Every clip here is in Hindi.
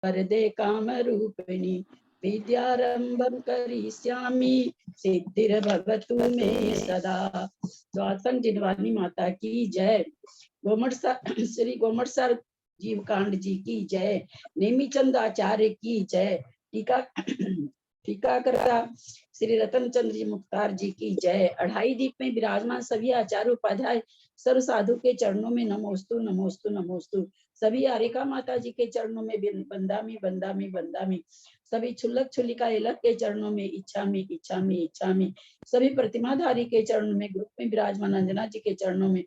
वरदे काम रूपिणी विद्यारंभं करिष्यामि सिद्धिर्भवतु मे सदा। तो आसन जिनवानी माता की जय। श्री गोमटसर जीव कांड जी की जय। नेमीचंद आचार्य की जय। टीकाकर्ता श्री रतन चंद्र जी मुख्तार जी की जय। अढ़ाई दीप में विराजमान सभी आचार्य उपाध्याय सर्व साधु के चरणों में नमोस्तु नमोस्तु नमोस्तु। सभी आरिका माता जी के चरणों में बंदामी बंदामी बंदामी। सभी छुल्लक छुल्लिका इलक के चरणों में इच्छामी इच्छामी इच्छामी। सभी प्रतिमाधारी के चरणों में, ग्रुप में विराजमान अंजना जी के चरणों में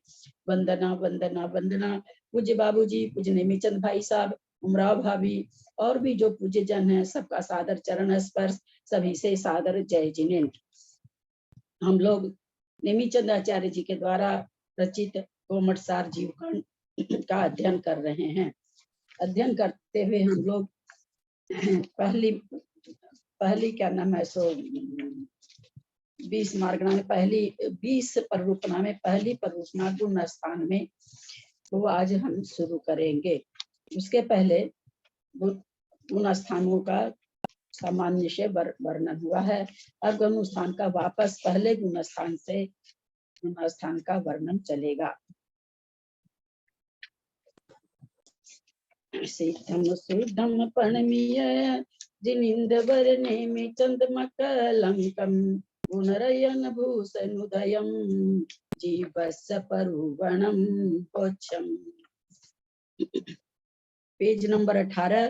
वंदना वंदना वंदना। पूज्य बाबू जी, पूज्य नेमीचंद भाई साहब, उमराव भाभी और भी जो पूज्य जन है, सबका सादर चरण स्पर्श, सभी से सादर जय जिनेन्द्र। हम लोग नेमीचंद आचार्य जी के द्वारा रचित गोमटसार जीव कांड का अध्ययन कर रहे हैं। अध्ययन करते हुए हम लोग पहली क्या नाम है सो 20 मार्गना में पहली 20 प्ररूपना में पहली प्ररूपना गुण स्थान में वो आज हम शुरू करेंगे। उसके पहले गुण स्थानों का सामान्य से वर्णन हुआ है। अब गुण स्थान का वापस पहले गुण स्थान से गुण स्थान का वर्णन चलेगा। सिद्धम सुद्धम प्रणमीय जिनिंदवर नेमि चंद्रमकलंकम गुणरयन भूषणुदयम जीवस्य परुवणम पोच्छम। पेज नंबर 18,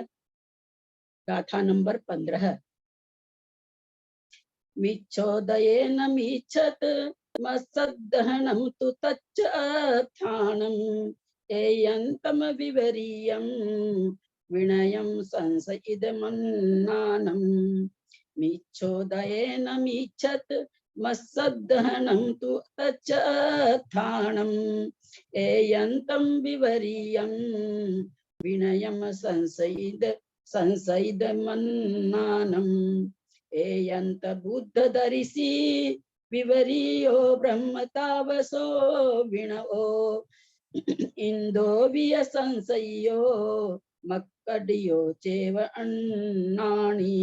गाथा नंबर 15। मिच्छोदयेन मिच्छत मत्सद्दहनं तु तच्च अर्थानम् एयन्तं विवरीयं विनयं संशयिदमन्नानं। मिच्छोदयेन मिच्छत मत्सद्दहनं तु तच्च अर्थानम् एयन्तं विवरीयं विनयं संशयिदमन्नानं। एयंत बुद्ध दरिसी विवरीयो ब्रह्म तावसो विणो इंदो विय संशयो मक्कडियो चेव अन्नानि।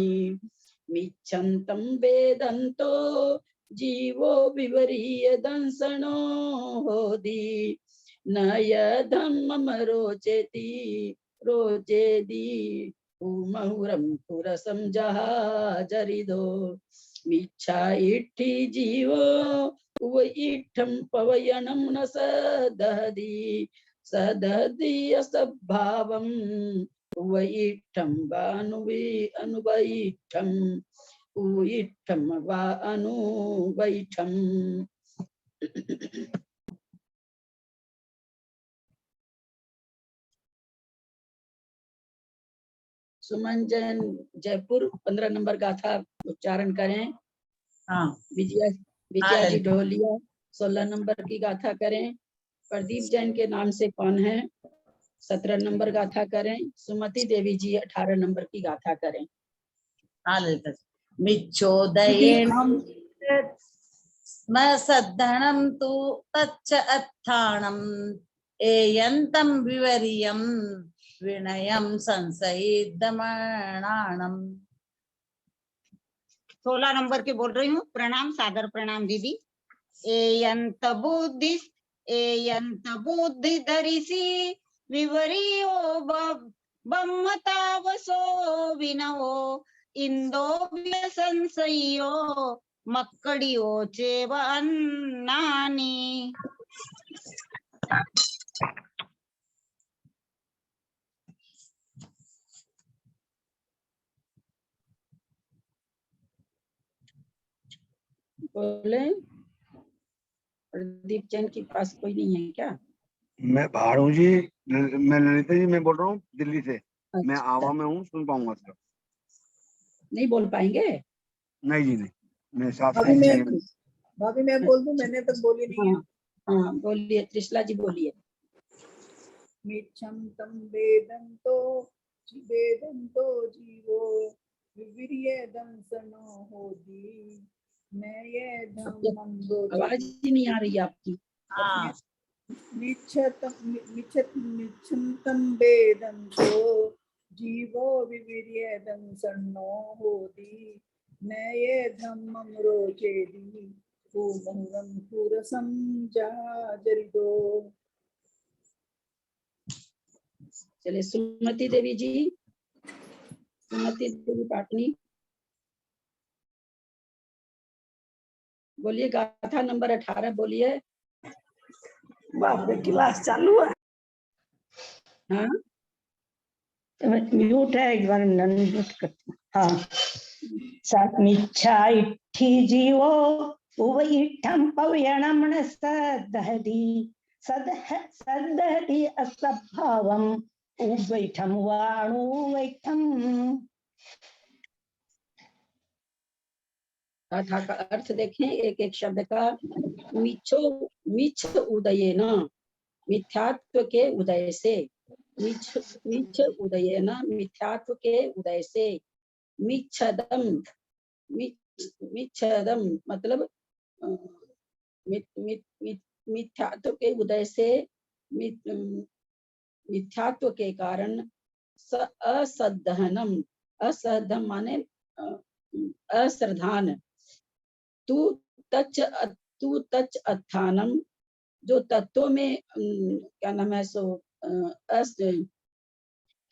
मिच्छन्तं वेदन्तो जीवो विवरीय दंसनो होदि न यधम्मम रोचेति रोचेदि महुरम पुरसम जहाजरिदो। मिच्छा इट्ठी जीवो उव इट्ठम पवयनम न सदहदी सदहदी असभावम उव इट्ठम अनुवैठम उव इट्ठम वा अनुवैठम। सुमन जैन जयपुर 15 नंबर गाथा उच्चारण करें। हाँ। विजया जी ढोलिया 16 नंबर की गाथा करें। प्रदीप जैन के नाम से कौन है 17 नंबर गाथा करें। सुमति देवी जी 18 नंबर की गाथा करें। मिच्छोदयेन मत्सद्धनं तु तच्च अर्थानम् एयन्तं विवरीयं विनयं संशयिदमन्नानम्। 16 नंबर के बोल रही हूँ। प्रणाम, सादर प्रणाम दीदी। एयंत बुद्धि धरिसी विवरियो बम्मतावसो विनवो इंदो संशयो मक्कडियो चेव अन्नानि। बोले प्रदीप जैन के पास कोई नहीं है क्या? मैं बाहर हूँ जी। मैं ललिता जी मैं बोल रहा हूँ दिल्ली से। अच्छा। मैं आवा में हूँ, सुन पाऊंगा सर। नहीं बोल पाएंगे? नहीं जी नहीं, मैं साफ भाभी मैं बोल दूं, मैंने तक बोली नहीं है। हाँ बोलिए, त्रिशला जी बोलिए। मिच्छं तं वेदन्तो जीवो विवीर्य दंसनो होदि मैं ये धम्मं आवाज ही नहीं आ रही आपकी। मिच्छतं वेदन्तो जीवो विवीर्य दंसन्नो होति नये धम्मं रोचेदि मुहुरं पुरसं जाजरिदो। चलिए सुमति देवी जी, सुमति देवी पाटनी, बोलिए गाथा नंबर 18 बोलिए। बाप रे क्लास चालू है। हाँ म्यूट है, एक बार म्यूट करती हूँ। हाँ, सत्मिच्छा इट्ठी जीवो उव इट्ठं पव्यणं सदहति सदहति असभावम् उवैठं वाणु वैठं। गाथा का अर्थ देखें एक एक शब्द का। मिच्छ उदयेन, मिथ्यात्व के उदय से। मिच्छ उदयेन, मिथ्यात्व के उदय से। मिच्छदम, मिच्छदम मतलब मिथ्यात्व के उदय से, मिथ्यात्व के कारण। असदहनम, असदम माने अश्रद्धान। तू तच अत्थानम, जो तत्वों में क्या नाम है सो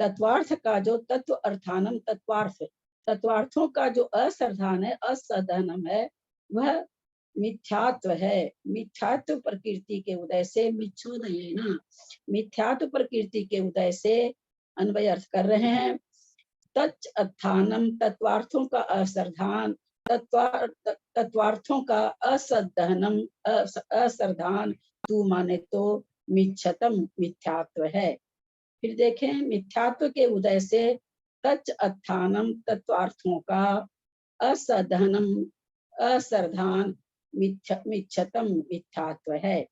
तत्वार्थ का जो तत्व अर्थानम, तत्वार्थों का जो अश्रद्धान है, असदहनम है, वह मिथ्यात्व है। मिथ्यात्व प्रकृति के उदय से, मिच्छोदयेन, मिथ्यात्व प्रकृति के उदय से अन्वय अर्थ कर रहे हैं। तच अत्थानम, तत्वार्थों का अश्रद्धान, तत्वार्थों का असदहनम, अश्रद्धान। तू माने तो मिच्छतम, मिथ्यात्व है। फिर देखें, मिथ्यात्व के उदय से तच अत्थानम, तत्वार्थों का असदहनम, अश्रद्धान, मिच्छतम, मिथ्यात्व है।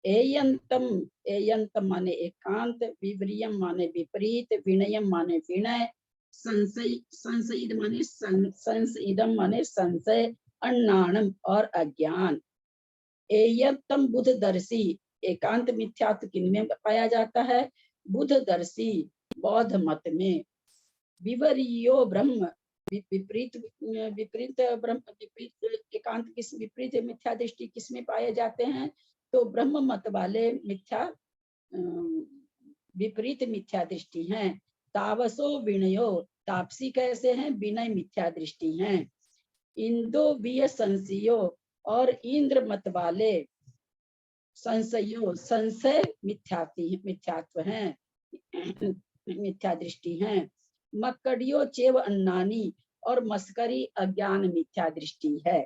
एयंतम, एयंतम माने एकांत, विवर्यम माने विपरीत, विनयम माने विनय, संशयिद माने संशयिदम माने संशय, अन्नाणम और अज्ञान। एयंतम बुद्धदर्शी, एकांत मिथ्यात्व किनमें पाया जाता है? बुद्धदर्शी बौद्ध मत में। विवर्यो ब्रह्म, विपरीत विपरीत ब्रह्म, विपरीत एकांत किस, विपरीत मिथ्या दृष्टि किसमें पाए जाते हैं? तो ब्रह्म मत वाले मिथ्या विपरीत मिथ्या दृष्टि हैं। तावसो विनयो, तापसी कैसे हैं? विनय मिथ्या दृष्टि हैं। इंदो विय संशयो, और इंद्र मत वाले संशयो, संशय मिथ्यात्व हैं, मिथ्या दृष्टि हैं। मक्कड़ियो चेव अन्नानी, और मस्करी अज्ञान मिथ्या दृष्टि है।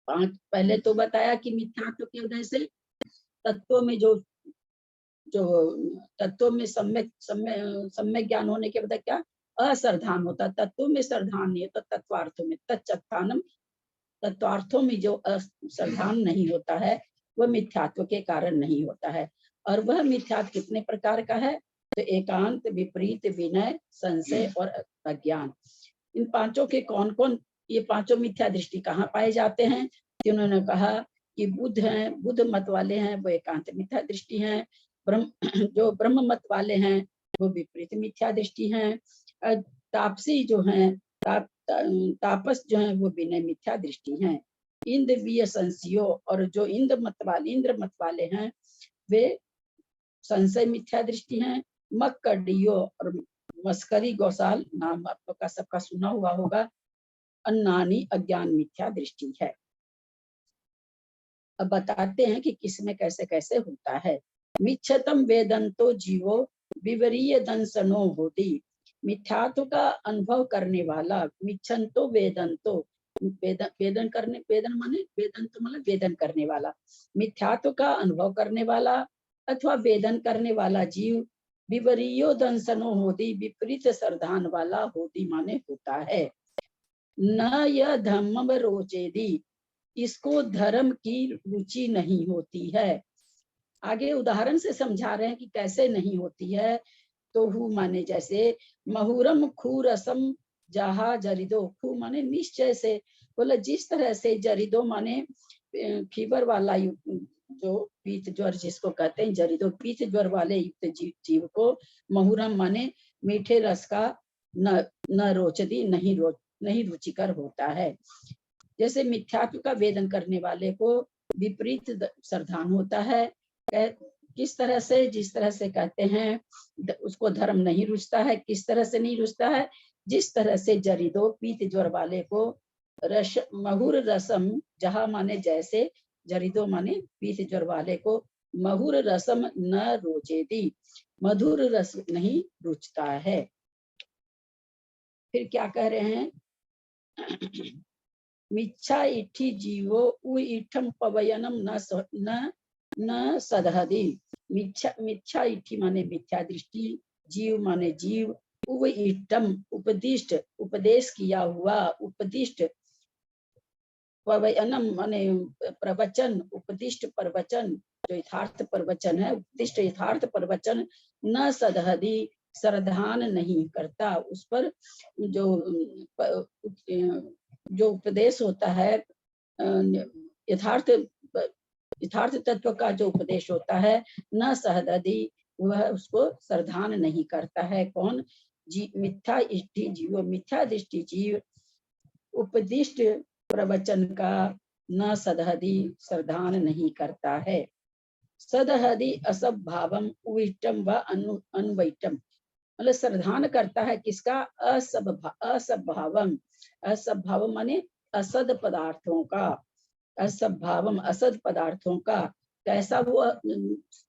पहले तो बताया कि मिथ्यात्व के उदय से तत्वों में जो तत्वों में सम्यक ज्ञान होने के बाद क्या अश्रद्धान होता, तत्वों में श्रद्धान नहीं होता, तत्वार्थों में तत्चत्थानम, तत्वार्थों में जो अश्रद्धान नहीं होता है वह मिथ्यात्व के कारण नहीं होता है। और वह मिथ्यात्व कितने प्रकार का है? तो एकांत, विपरीत, विनय, संशय और अज्ञान। इन पांचों के कौन कौन, ये पांचों मिथ्या दृष्टि कहाँ पाए जाते हैं? तो उन्होंने कहा कि बुद्ध हैं, बुद्ध मत वाले हैं वो एकांत मिथ्या दृष्टि हैं। जो ब्रह्म मत वाले हैं वो विपरीत मिथ्या दृष्टि हैं। तापसी जो हैं, तापस जो हैं वो विनय मिथ्या दृष्टि हैं। इंद्रिय संशयो, और जो इंद्र मत वाले हैं वे संशय मिथ्या दृष्टि हैं। मक्कड़ियो और मस्करी गौसाल नाम आप लोग का सबका सुना हुआ होगा, अन्नानी अज्ञान मिथ्या दृष्टि है। अब बताते हैं कि किसमें कैसे कैसे होता है। मिच्छतम वेदंतो जीवो विवरीय दंसनो होती, मिथ्यात्व का अनुभव करने वाला। मिच्छन्तो वेदंतो, वेदन करने, वेदन माने वेदंतो मतलब वेदन करने वाला, मिथ्यात्व का अनुभव करने वाला अथवा वेदन करने वाला जीव। विवरीयो दंसनो होती, विपरीत श्रद्धान वाला होती माने होता है। न यह धम्म रोचेदी, इसको धर्म की रुचि नहीं होती है। आगे उदाहरण से समझा रहे हैं कि कैसे नहीं होती है। तो हु माने जैसे, महुरम खू रसम जहा जरिदो, खू माने निश्चय से, बोला जिस तरह से, जरिदो माने फीवर वाला जो पीत ज्वर जिसको कहते हैं जरिदो, पीत ज्वर वाले युक्त जीव को, महुरम माने मीठे रस का न रोचदी नहीं रुचिकर होता है। जैसे मिथ्यात्व का वेदन करने वाले को विपरीत श्रद्धान होता है। किस तरह से, जिस तरह से कहते हैं उसको धर्म नहीं रुचता है। किस तरह से नहीं रुचता है? जिस तरह से जरिदो पीत ज्वर वाले को महुर रसम, जहाँ माने जैसे, जरिदो माने पीत ज्वर वाले को महुर रसम न रोचेदी, मधुर रस नहीं रुचता है। फिर क्या कह रहे हैं? मिच्छा इठी जीवो उ इठम पवयनम न सदहदी। मिच्छा इठी माने मिथ्या दृष्टि, जीव माने जीव, उ इठम उपदिष्ट उपदेश किया हुआ, उपदिष्ट पवयनम माने प्रवचन, उपदिष्ट प्रवचन जो यथार्थ प्रवचन है, उपदिष्ट यथार्थ प्रवचन न सदहदी श्रद्धान नहीं करता। उस पर जो उपदेश होता है, यथार्थ तत्व का जो उपदेश होता है, न सहददी, वह उसको श्रद्धान नहीं करता है। कौन? मिथ्या दृष्टि जीव, मिथ्या दृष्टि जीव उपदिष्ट प्रवचन का न सदहदी श्रद्धान नहीं करता है। सदहदी असब भावम उविष्टम व अन्वैटम, मतलब श्रद्धान करता है किसका? असद्भावम। असद्भावम माने असद पदार्थों का, असद्भावम असद पदार्थों का। कैसा वो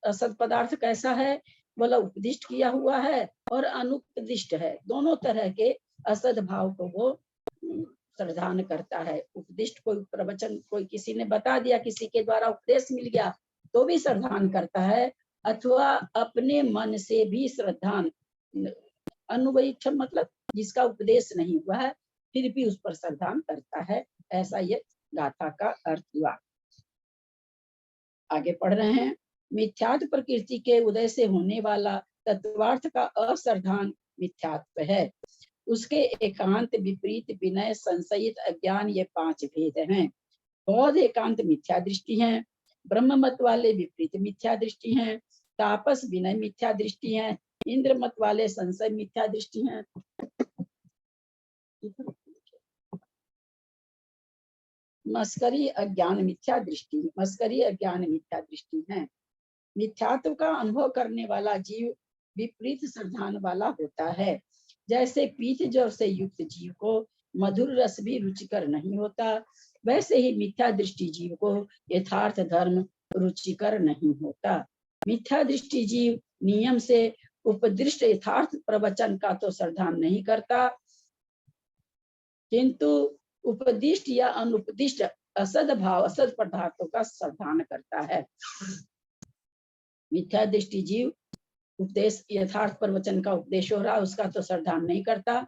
असद पदार्थ कैसा है? बोला उपदिष्ट किया हुआ है और अनुपदिष्ट है, दोनों तरह के असद भाव को वो श्रद्धान करता है। उपदिष्ट कोई प्रवचन, कोई किसी ने बता दिया, किसी के द्वारा उपदेश मिल गया तो भी श्रद्धान करता है, अथवा अपने मन से भी श्रद्धान। अनुवैठम मतलब जिसका उपदेश नहीं हुआ है फिर भी उस पर श्रद्धान करता है। ऐसा ये गाथा का अर्थ हुआ। आगे पढ़ रहे हैं। मिथ्यात्व प्रकृति के उदय से होने वाला तत्वार्थ का अश्रद्धान मिथ्यात्व है। उसके एकांत, विपरीत, विनय, संशयित, अज्ञान, ये 5 भेद हैं। बौद्ध एकांत मिथ्या दृष्टि है, ब्रह्म मत वाले विपरीत मिथ्या दृष्टि है, तापस विनय मिथ्या दृष्टि है, इंद्र मत वाले संशय मिथ्या दृष्टि है, मस्करी अज्ञान मिथ्या दृष्टि, मस्करी अज्ञान मिथ्या दृष्टि है। मिथ्यात्व का अनुभव करने वाला जीव विपरीत श्रद्धान वाला होता है। जैसे पीत ज्वर से युक्त जीव को मधुर रस भी रुचिकर नहीं होता, वैसे ही मिथ्या दृष्टि जीव को यथार्थ धर्म रुचिकर नहीं होता। मिथ्या दृष्टि जीव नियम से उपदिष्ट यथार्थ प्रवचन का तो श्रद्धान नहीं करता, किंतु उपदिष्ट या अनुपदिष्ट असद भाव, असद पदार्थों का श्रद्धान करता है। मिथ्या दृष्टि जीव उपदेश, यथार्थ प्रवचन का उपदेश हो रहा है उसका तो श्रद्धान नहीं करता,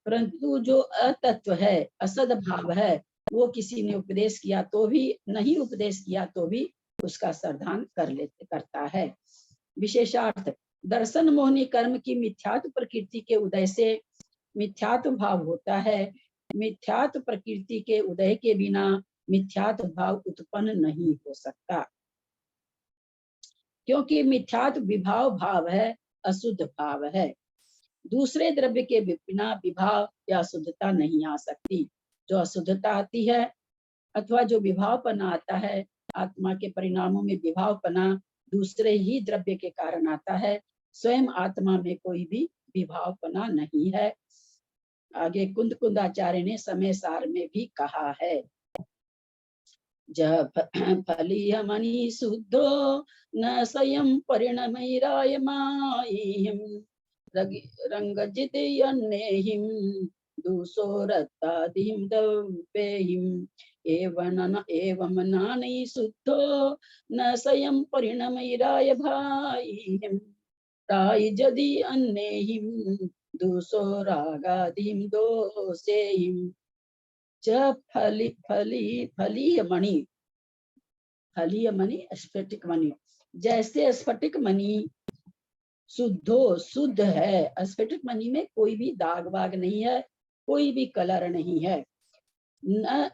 परंतु जो अतत्व है, असद भाव है, वो किसी ने उपदेश किया तो भी, नहीं उपदेश किया तो भी उसका श्रद्धान करता है। विशेषार्थ, दर्शन मोहनी कर्म की मिथ्यात्व प्रकृति के उदय से मिथ्यात्व भाव होता है। मिथ्यात्व प्रकृति के उदय के बिना मिथ्यात्व भाव उत्पन्न नहीं हो सकता, क्योंकि मिथ्यात्व विभाव भाव है, अशुद्ध भाव है। दूसरे द्रव्य के बिना विभाव या अशुद्धता नहीं आ सकती। जो अशुद्धता आती है अथवा जो विभावपना आता है, आत्मा के परिणामों में विभावपना दूसरे ही द्रव्य के कारण आता है, स्वयं आत्मा में कोई भी विभावपना नहीं है। आगे कुंदाचार्य ने समय सार में भी कहा है, जब फलीय मणि शुद्धो न स्वयं परिणमैरायमायिम रंगजितयन्नेहिम दूसोरत्तादिम दव्येहिम एवं नानि शुद्धो न स्वयं परिणमैराय भाइहिम राय जदि अन्नेहिम दूसोरागादिम दोषेहिम। जब फलीय मणि स्फटिक मणि, जैसे स्फटिक मणि शुद्धो, शुद्ध है, स्फटिक मणि में कोई भी दाग वाग नहीं है, कोई भी कलर नहीं है, न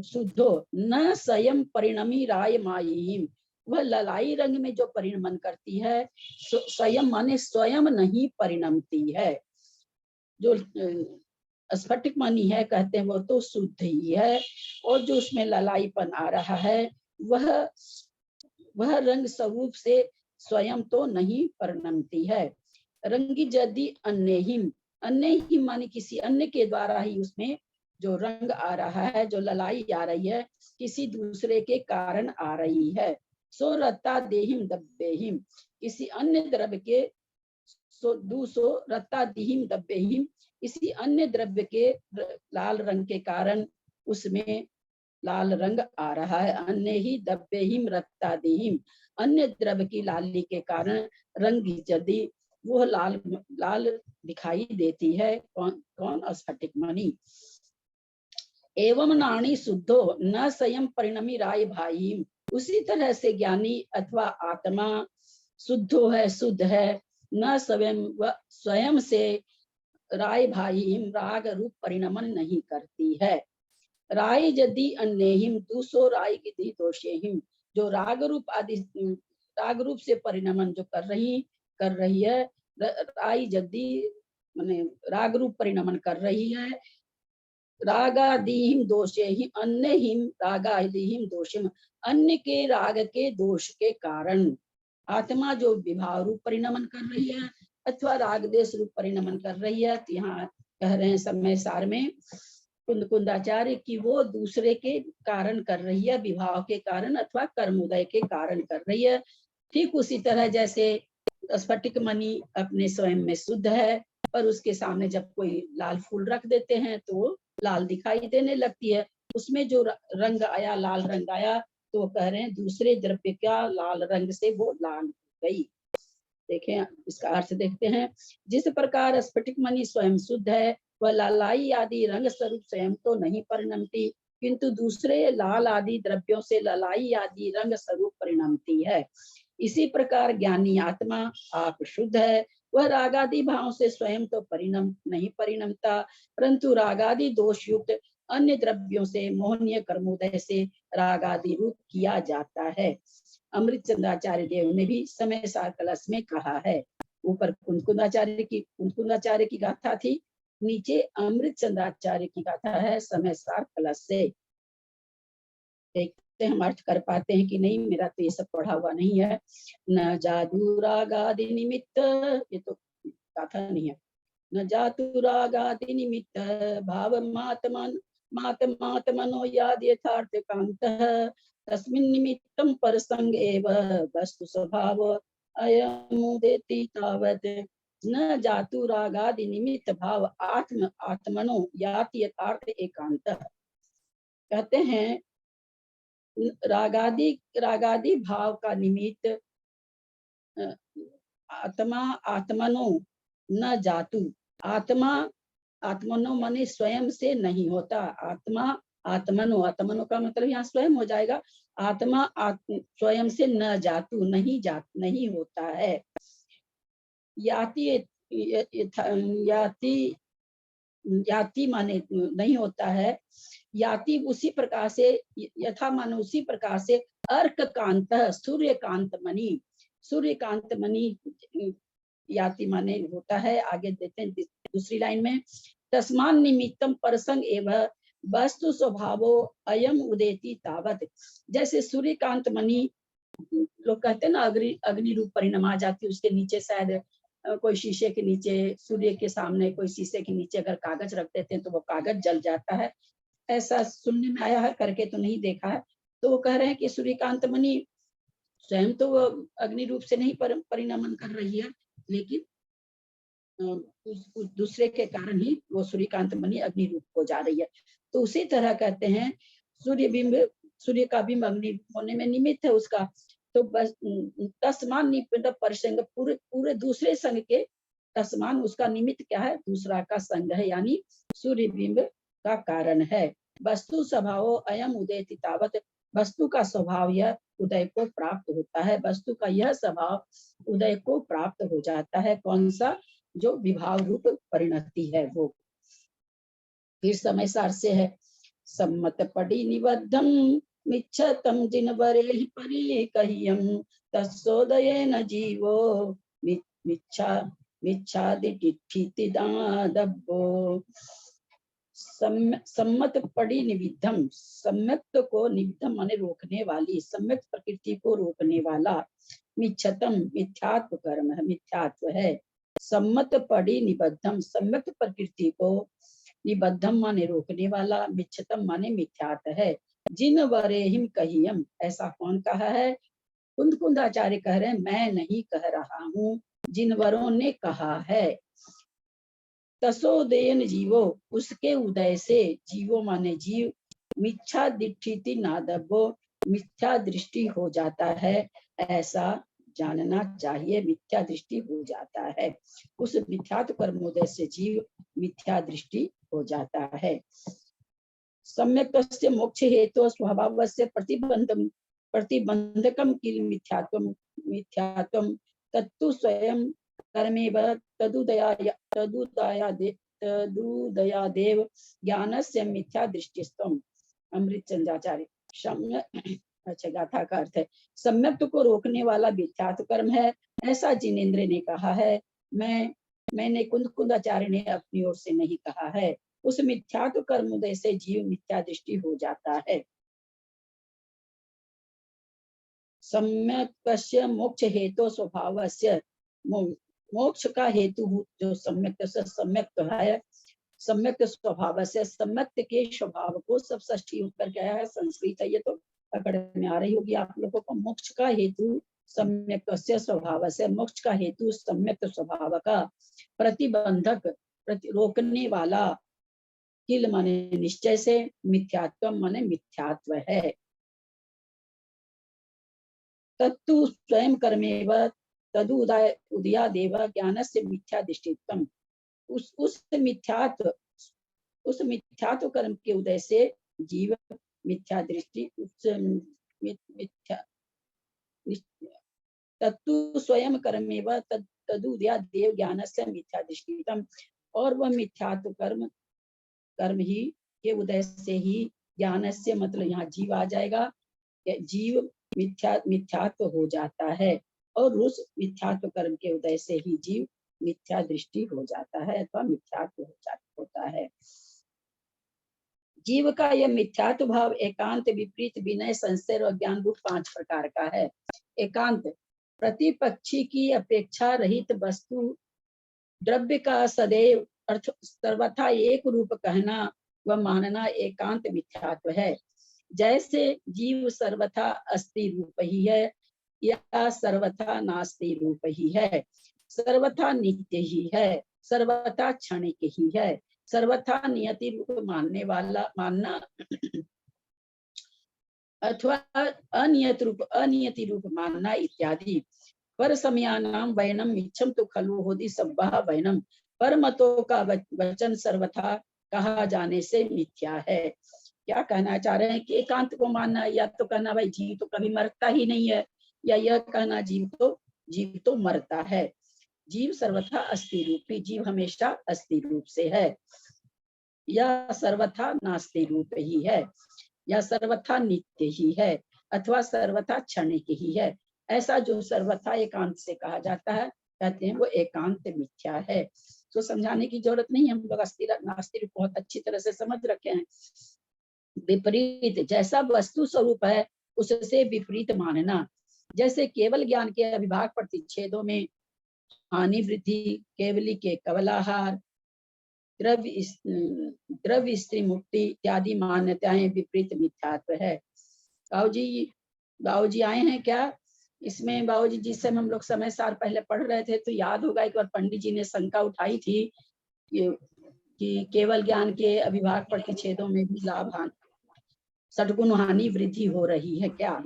शुद्धो न स्वयं परिणमी राय मायिम, वह ललाई रंग में जो परिणमन करती है, स्वयं माने स्वयं नहीं परिणमती है, जो स्फटिक मणि है कहते हैं वो तो शुद्ध ही है, और जो उसमें ललाईपन आ रहा है वह रंग स्वरूप से स्वयं तो नहीं परिणमती है। रंगी यदि अन्य माने किसी अन्य के द्वारा ही उसमें जो रंग आ रहा है, जो ललाई आ रही है, किसी दूसरे के कारण आ रही है। सो रत्ता देहिम दब्बेहिम, किसी अन्य द्रव्य के दूसो रत्ता दिहिम दब्बेहिम, इसी अन्य द्रव्य के लाल रंग के कारण उसमें लाल रंग आ रहा है। अन्य ही दब्बेहिम रत्ता दिहिम, अन्य द्रव्य की लाली के कारण रंग यदि वो लाल दिखाई देती है। कौन स्फटिक मणि। एवं नाणी शुद्धो न स्वयं परिणमी राय भाई, उसी तरह से ज्ञानी अथवा आत्मा शुद्धो है, शुद्ध है, न स्वयं से राय भाई राग रूप परिणमन नहीं करती है। राय यदि अन्यहिम दूसो राय की दोषेहिम, जो राग रूप से परिणमन जो कर रही है, राय यदि माने राग रूप परिणमन कर रही है। रागादिहिम दोषेहिम अन्यहिम रागादिहिम दोषिम, अन्य के राग के दोष के कारण आत्मा जो विभाव रूप परिणमन कर रही है अथवा राग देश रूप परिणमन कर रही है। तो यहाँ कह रहे हैं समय सार में कुंदाचार्य की वो दूसरे के कारण कर रही है, विभाव के कारण अथवा कर्मोदय के कारण कर रही है। ठीक उसी तरह जैसे स्फटिक मणि अपने स्वयं में शुद्ध है, पर उसके सामने जब कोई लाल फूल रख देते हैं तो लाल दिखाई देने लगती है। उसमें जो रंग आया, लाल रंग आया, तो कह रहे हैं दूसरे द्रव्य का लाल रंग से वो लाल हो गई। देखें इसका अर्थ देखते हैं। जिस प्रकार स्फटिक मणि स्वयं शुद्ध है, वह लालाई आदि रंग स्वरूप स्वयं तो नहीं परिणमती, किंतु दूसरे लाल आदि द्रव्यों से ललाई आदि रंग स्वरूप परिणमती है। इसी प्रकार ज्ञानी आत्मा आप शुद्ध है, वह रागादि भाव से स्वयं तो नहीं परिणमता, परंतु रागादि दोष युक्त अन्य द्रव्यों से मोहनीय कर्मोदय से रागादि रूप किया जाता है। अमृत चंद्राचार्य देव ने भी समय सार कलश में कहा है। ऊपर कुंदकुंदाचार्य की गाथा थी, नीचे अमृत चंद्राचार्य की गाथा है समय सार कलश से। देखते हम अर्थ कर पाते हैं कि नहीं, मेरा तो ये सब पढ़ा हुआ नहीं है। न जादू रागादि निमित्त, ये तो गाथा नहीं है। न जातु रागादि निमित्त भाव मातमनो याद यथार्थ कांतः, तस्मिन् निमित्तं परसंग एव वस्तु स्वभाव अयमुदेति तावत्। न जातु रागादि निमित्त भाव आत्मनो याति यथार्थ एकांतः। कहते हैं रागादि भाव का निमित्त आत्मनो न जातु, आत्मनो माने स्वयं से नहीं होता। आत्मनो का मतलब यहाँ स्वयं हो जाएगा। आत्मा स्वयं से न जातु नहीं होता है। याति माने नहीं होता है। याति उसी प्रकार से, यथा माने उसी प्रकार से, अर्क कांत सूर्यकांत मणि याति माने होता है। आगे देते हैं दूसरी लाइन में, तस्मान निमित्तम परसंग एवं वस्तु स्वभावो अयम उदेति तावत। जैसे सूर्यकांत मणि लोग कहते हैं ना, अग्नि रूप परिणम आ जाती है। उसके नीचे शायद कोई शीशे के नीचे, सूर्य के सामने कोई शीशे के नीचे अगर कागज रख देते हैं तो वो कागज जल जाता है। ऐसा सुनने में आया है, करके तो नहीं देखा है। तो वो कह रहे हैं कि सूर्यकांत मणि स्वयं तो वो अग्नि रूप से नहीं परिणमन कर रही है, लेकिन दूसरे के कारण ही वो सूर्यकांत मणि अग्नि रूप हो जा रही है। तो उसी तरह कहते हैं सूर्य का बिंब अग्नि होने में निमित्त है उसका। तो बस तस्मान निमित्त परसंग, पूरे दूसरे संग के तस्मान, उसका निमित्त क्या है, दूसरा का संग है, यानी सूर्य बिंब का कारण है। वस्तु स्वभाव अयम उदेति तावत, वस्तु का स्वभाव यह उदय को प्राप्त होता है। वस्तु का यह स्वभाव उदय को प्राप्त हो जाता है। कौन सा, जो विभाव रूप परिणति है वो। फिर समय सार से है, सम्मत पड़ी निबद्धम मिच्छतम जिनवरे परि कहियम तत्सोदये न जीवो मिच्छा मिच्छादिठितिदादब्बो। सम्मत पड़ी निविद्धम, सम्यक्त को निविद्धम माने रोकने वाली, सम्यक्त प्रकृति को रोकने वाला। मिच्छतम मिथ्यात्व कर्म है, मिथ्यात्व है। सम्मत पड़ी निबद्धम, सम्यक्त प्रकृति को निबद्धम माने रोकने वाला, मिच्छतम माने मिथ्यात है। जिन वरेहिम कहियम, ऐसा कौन कहा है? कुंद आचार्य कह रहे हैं, मैं नहीं कह रहा हूँ, जिन वरों ने कहा है। तसोदयन जीवो, उसके उदय से, जीवो माने जीव, मिथ्या दिठिति नादब्बो, मिथ्या दृष्टि हो जाता है, ऐसा जानना चाहिए। मिथ्या दृष्टि हो जाता है, उस मिथ्यात्व कर्मोदय से जीव मिथ्या दृष्टि हो जाता है। सम्यक्तस्य मोक्ष हेतु स्वभावस्य प्रतिबंधकम किल मिथ्यात्वम, मिथ्यात्वम तत्तु स्वयं कर्मेव तदुदयादेव ज्ञानस्य मिथ्या दृष्टिस्तम। अमृतचंद्राचार्य। अच्छा, गाथा का अर्थ है, सम्यक्त को रोकने वाला मिथ्यात्व कर्म है, ऐसा जिनेंद्र ने कहा है। मैंने कुंदाचार्य ने अपनी ओर से नहीं कहा है। उस मिथ्यात्व कर्मोदय से जीव मिथ्या दृष्टि हो जाता है। सम्यक्तस्य मोक्ष हेतु स्वभावस्य, मोक्ष का हेतु जो सम्यक्त है, सम्यक्त स्वभाव से, सम्यक्त के स्वभाव को सब षष्ठी उत्तर गया है, संस्कृत है ये तो पकड़ में आ रही होगी आप लोगों को। मोक्ष का हेतु सम्यक्तस्य स्वभाव से, मोक्ष का हेतु सम्यक्त स्वभाव का, प्रतिबंधक रोकने वाला, किल माने निश्चय से, मिथ्यात्व माने मिथ्यात्व है। तत्तु स्वयं कर्मेव तदुदयादेव ज्ञानस्य मिथ्या दृष्टित्वम। उस मिथ्यात्व कर्म के उदय से जीव मिथ्या दृष्टि, तत्तु स्वयं कर्मेव तदुदयादेव ज्ञानस्य मिथ्या दृष्टित्वम। और वह मिथ्यात्व कर्म ही के उदय से ही ज्ञानस्य मतलब यहाँ जीव आ जाएगा, जीव मिथ्यात्व हो जाता है, और उस मिथ्यात्व कर्म के उदय से ही जीव मिथ्या दृष्टि हो जाता है अथवा मिथ्यात्व होता है। जीव का यह मिथ्यात्व भाव एकांत, विपरीत, विनय, संशय और ज्ञान रूप 5 प्रकार का है। एकांत, प्रतिपक्षी की अपेक्षा रहित वस्तु द्रव्य का सदैव अर्थ सर्वथा एक रूप कहना व मानना एकांत मिथ्यात्व है। जैसे जीव सर्वथा अस्ति रूप ही है या सर्वथा नास्ति रूप ही है, सर्वथा नित्य ही है, सर्वथा क्षणिक ही है, सर्वथा नियति रूप मानना अथवा अनियति रूप मानना इत्यादि। पर समयानाम वैनम इच्छम तो खलु होदि सब्बा वैनम। पर मतों का वचन सर्वथा कहा जाने से मिथ्या है। क्या कहना चाह रहे हैं कि एकांत को मानना, या तो कहना भाई जीव तो कभी मरता ही नहीं है, या यह कहना जीव तो मरता है। जीव सर्वथा अस्थि रूपी, जीव हमेशा अस्थि रूप से है, या सर्वथा नास्ति रूप ही है, या सर्वथा नित्य ही है, अथवा सर्वथा क्षणिक ही है। ऐसा जो सर्वथा एकांत से कहा जाता है, कहते हैं वो एकांत मिथ्या है। तो समझाने की जरूरत नहीं, हम लोग नास्ति रूप बहुत अच्छी तरह से समझ रखे हैं। विपरीत, जैसा वस्तु स्वरूप है उससे विपरीत मानना। जैसे केवल ज्ञान के अविभाग प्रतिच्छेदों में हानि वृद्धि, केवली के कवलाहार, द्रव्य स्त्री मुक्ति इत्यादि मान्यताएं विपरीत मिथ्यात्व है। बाबूजी आए हैं क्या? इसमें बाबूजी जिस समय हम लोग समय सार पहले पढ़ रहे थे तो याद होगा एक बार पंडित जी ने शंका उठाई थी कि केवल ज्ञान के अविभाग प्रतिच्छेदों में भी लाभ हानि, सद्गुण हानि वृद्धि हो रही है क्या?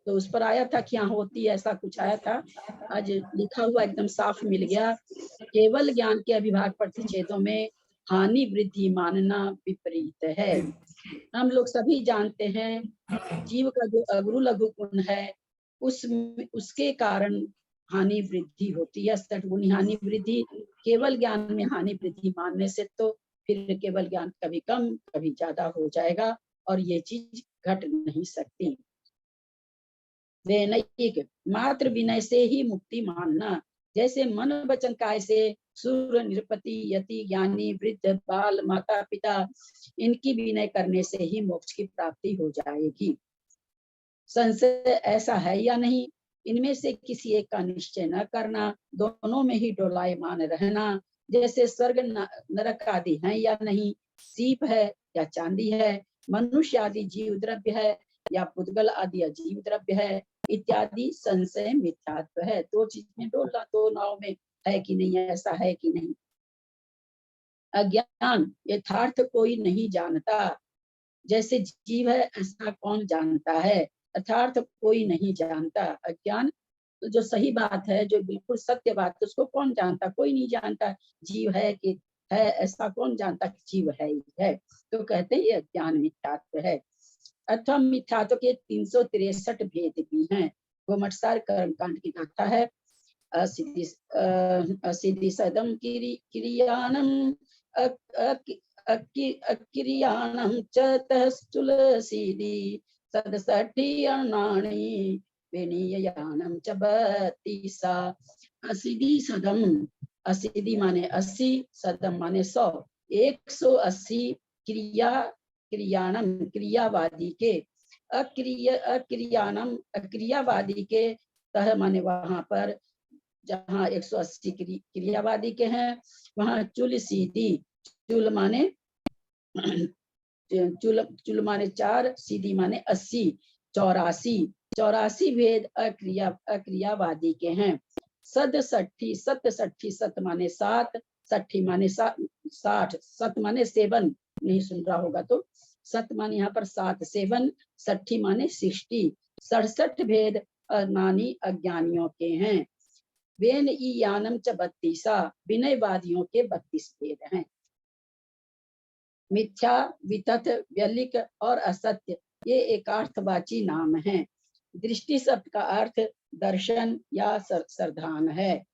तो उस पर आया था कि यहाँ होती है, ऐसा कुछ आया था। आज लिखा हुआ एकदम साफ मिल गया, केवल ज्ञान के अविभाग प्रतिच्छेदों में हानि वृद्धि मानना विपरीत है। हम लोग सभी जानते हैं जीव का जो अगुरु लघु गुण है उसके कारण हानि वृद्धि होती है, सद्गुणी हानि वृद्धि। केवल ज्ञान में हानि वृद्धि मानने से तो फिर केवल ज्ञान कभी कम कभी ज्यादा हो जाएगा, और ये चीज घट नहीं सकती। वैनयिक, मात्र विनय से ही मुक्ति मानना, जैसे मन वचन काय से सूर निरपति यति ज्ञानी वृद्ध बाल माता पिता इनकी विनय करने से ही मोक्ष की प्राप्ति हो जाएगी। संशय ऐसा है या नहीं, इनमें से किसी एक का निश्चय न करना, दोनों में ही डोलायमान रहना। जैसे स्वर्ग नरक आदि हैं या नहीं, सीप है या चांदी है, मनुष्य आदि जीव द्रव्य है या पुद्गल आदि अजीव द्रव्य है इत्यादि संशय मिथ्यात्व है। दो चीज में डोलना, दो नाव में है कि नहीं, ऐसा है कि नहीं। अज्ञान यथार्थ कोई नहीं जानता, जैसे जीव है ऐसा कौन जानता है, अर्थार्थ कोई नहीं जानता। अज्ञान तो जो सही बात है, जो बिल्कुल सत्य बात है, उसको कौन जानता, कोई नहीं जानता। जीव है कि है ऐसा कौन जानता कि जीव है ही है। तो कहते हैं ये अज्ञान मिथ्यात्व है। अथवा मिथ्यात्व के 363 भेद भी हैं। गोमटसार कर्मकांड की गाथा है। असिद्धि सदम किरियानम अक्रियाणं च तस्थुलसीदि सदसठी अण्णानि विनीयानं च बत्तीसा। असिद्धि सदम, असिद्धि माने 80, सदम माने 100, 180 क्रिया क्रियाणम क्रियावादी के, अक्रियाणम अक्रियावादी के, तह माने वहां पर जहाँ 180 क्रियावादी के हैं वहां चुल सीधी, चुल माने चुल माने 4, सीधी माने 80, 84 भेद अक्रियावादी के हैं। सदसठी, सतसठी, सत माने 7, साठी माने 60, सत माने 7, नहीं सुन रहा होगा तो सत माने यहाँ पर 7, 7, साठी माने 60, 67 भेद नानी अज्ञानियों के हैं। वेन यानम च 32, विनयवादियों के 32 भेद हैं। मिथ्या, वितथ, व्यलिक और असत्य ये एकार्थवाची नाम हैं। दृष्टि शब्द का अर्थ दर्शन या सरधान है।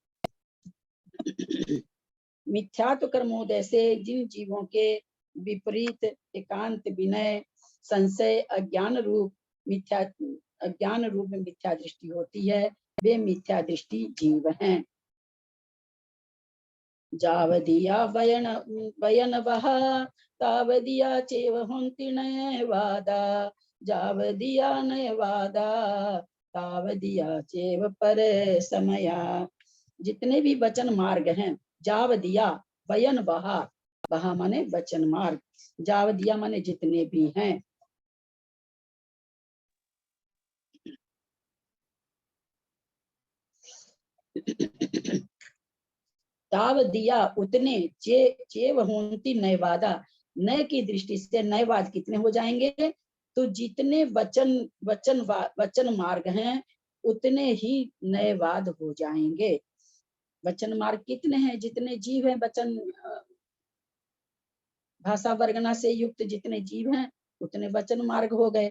मिथ्यात्व कर्मोदय से जिन जीवों के विपरीत एकांत विनय संशय अज्ञान रूप मिथ्या दृष्टि होती है, वे मिथ्या दृष्टि जीव हैं। जावदिया वयन वहा तावदिया चेव हुंति नयवादा, जावदिया नयवादा तावदिया चेव पर समया। जितने भी वचन मार्ग हैं, जावदिया वयन वहा, वहा माने वचन मार्ग, जावदिया माने जितने भी हैं। ताव दिया उतने, चेव होंती नयवादा, नय की दृष्टि से नयवाद कितने हो जाएंगे, तो जितने वचन मार्ग हैं उतने ही नयवाद हो जाएंगे। वचन मार्ग कितने हैं, जितने जीव हैं, वचन भाषा वर्गना से युक्त जितने जीव हैं उतने वचन मार्ग हो गए।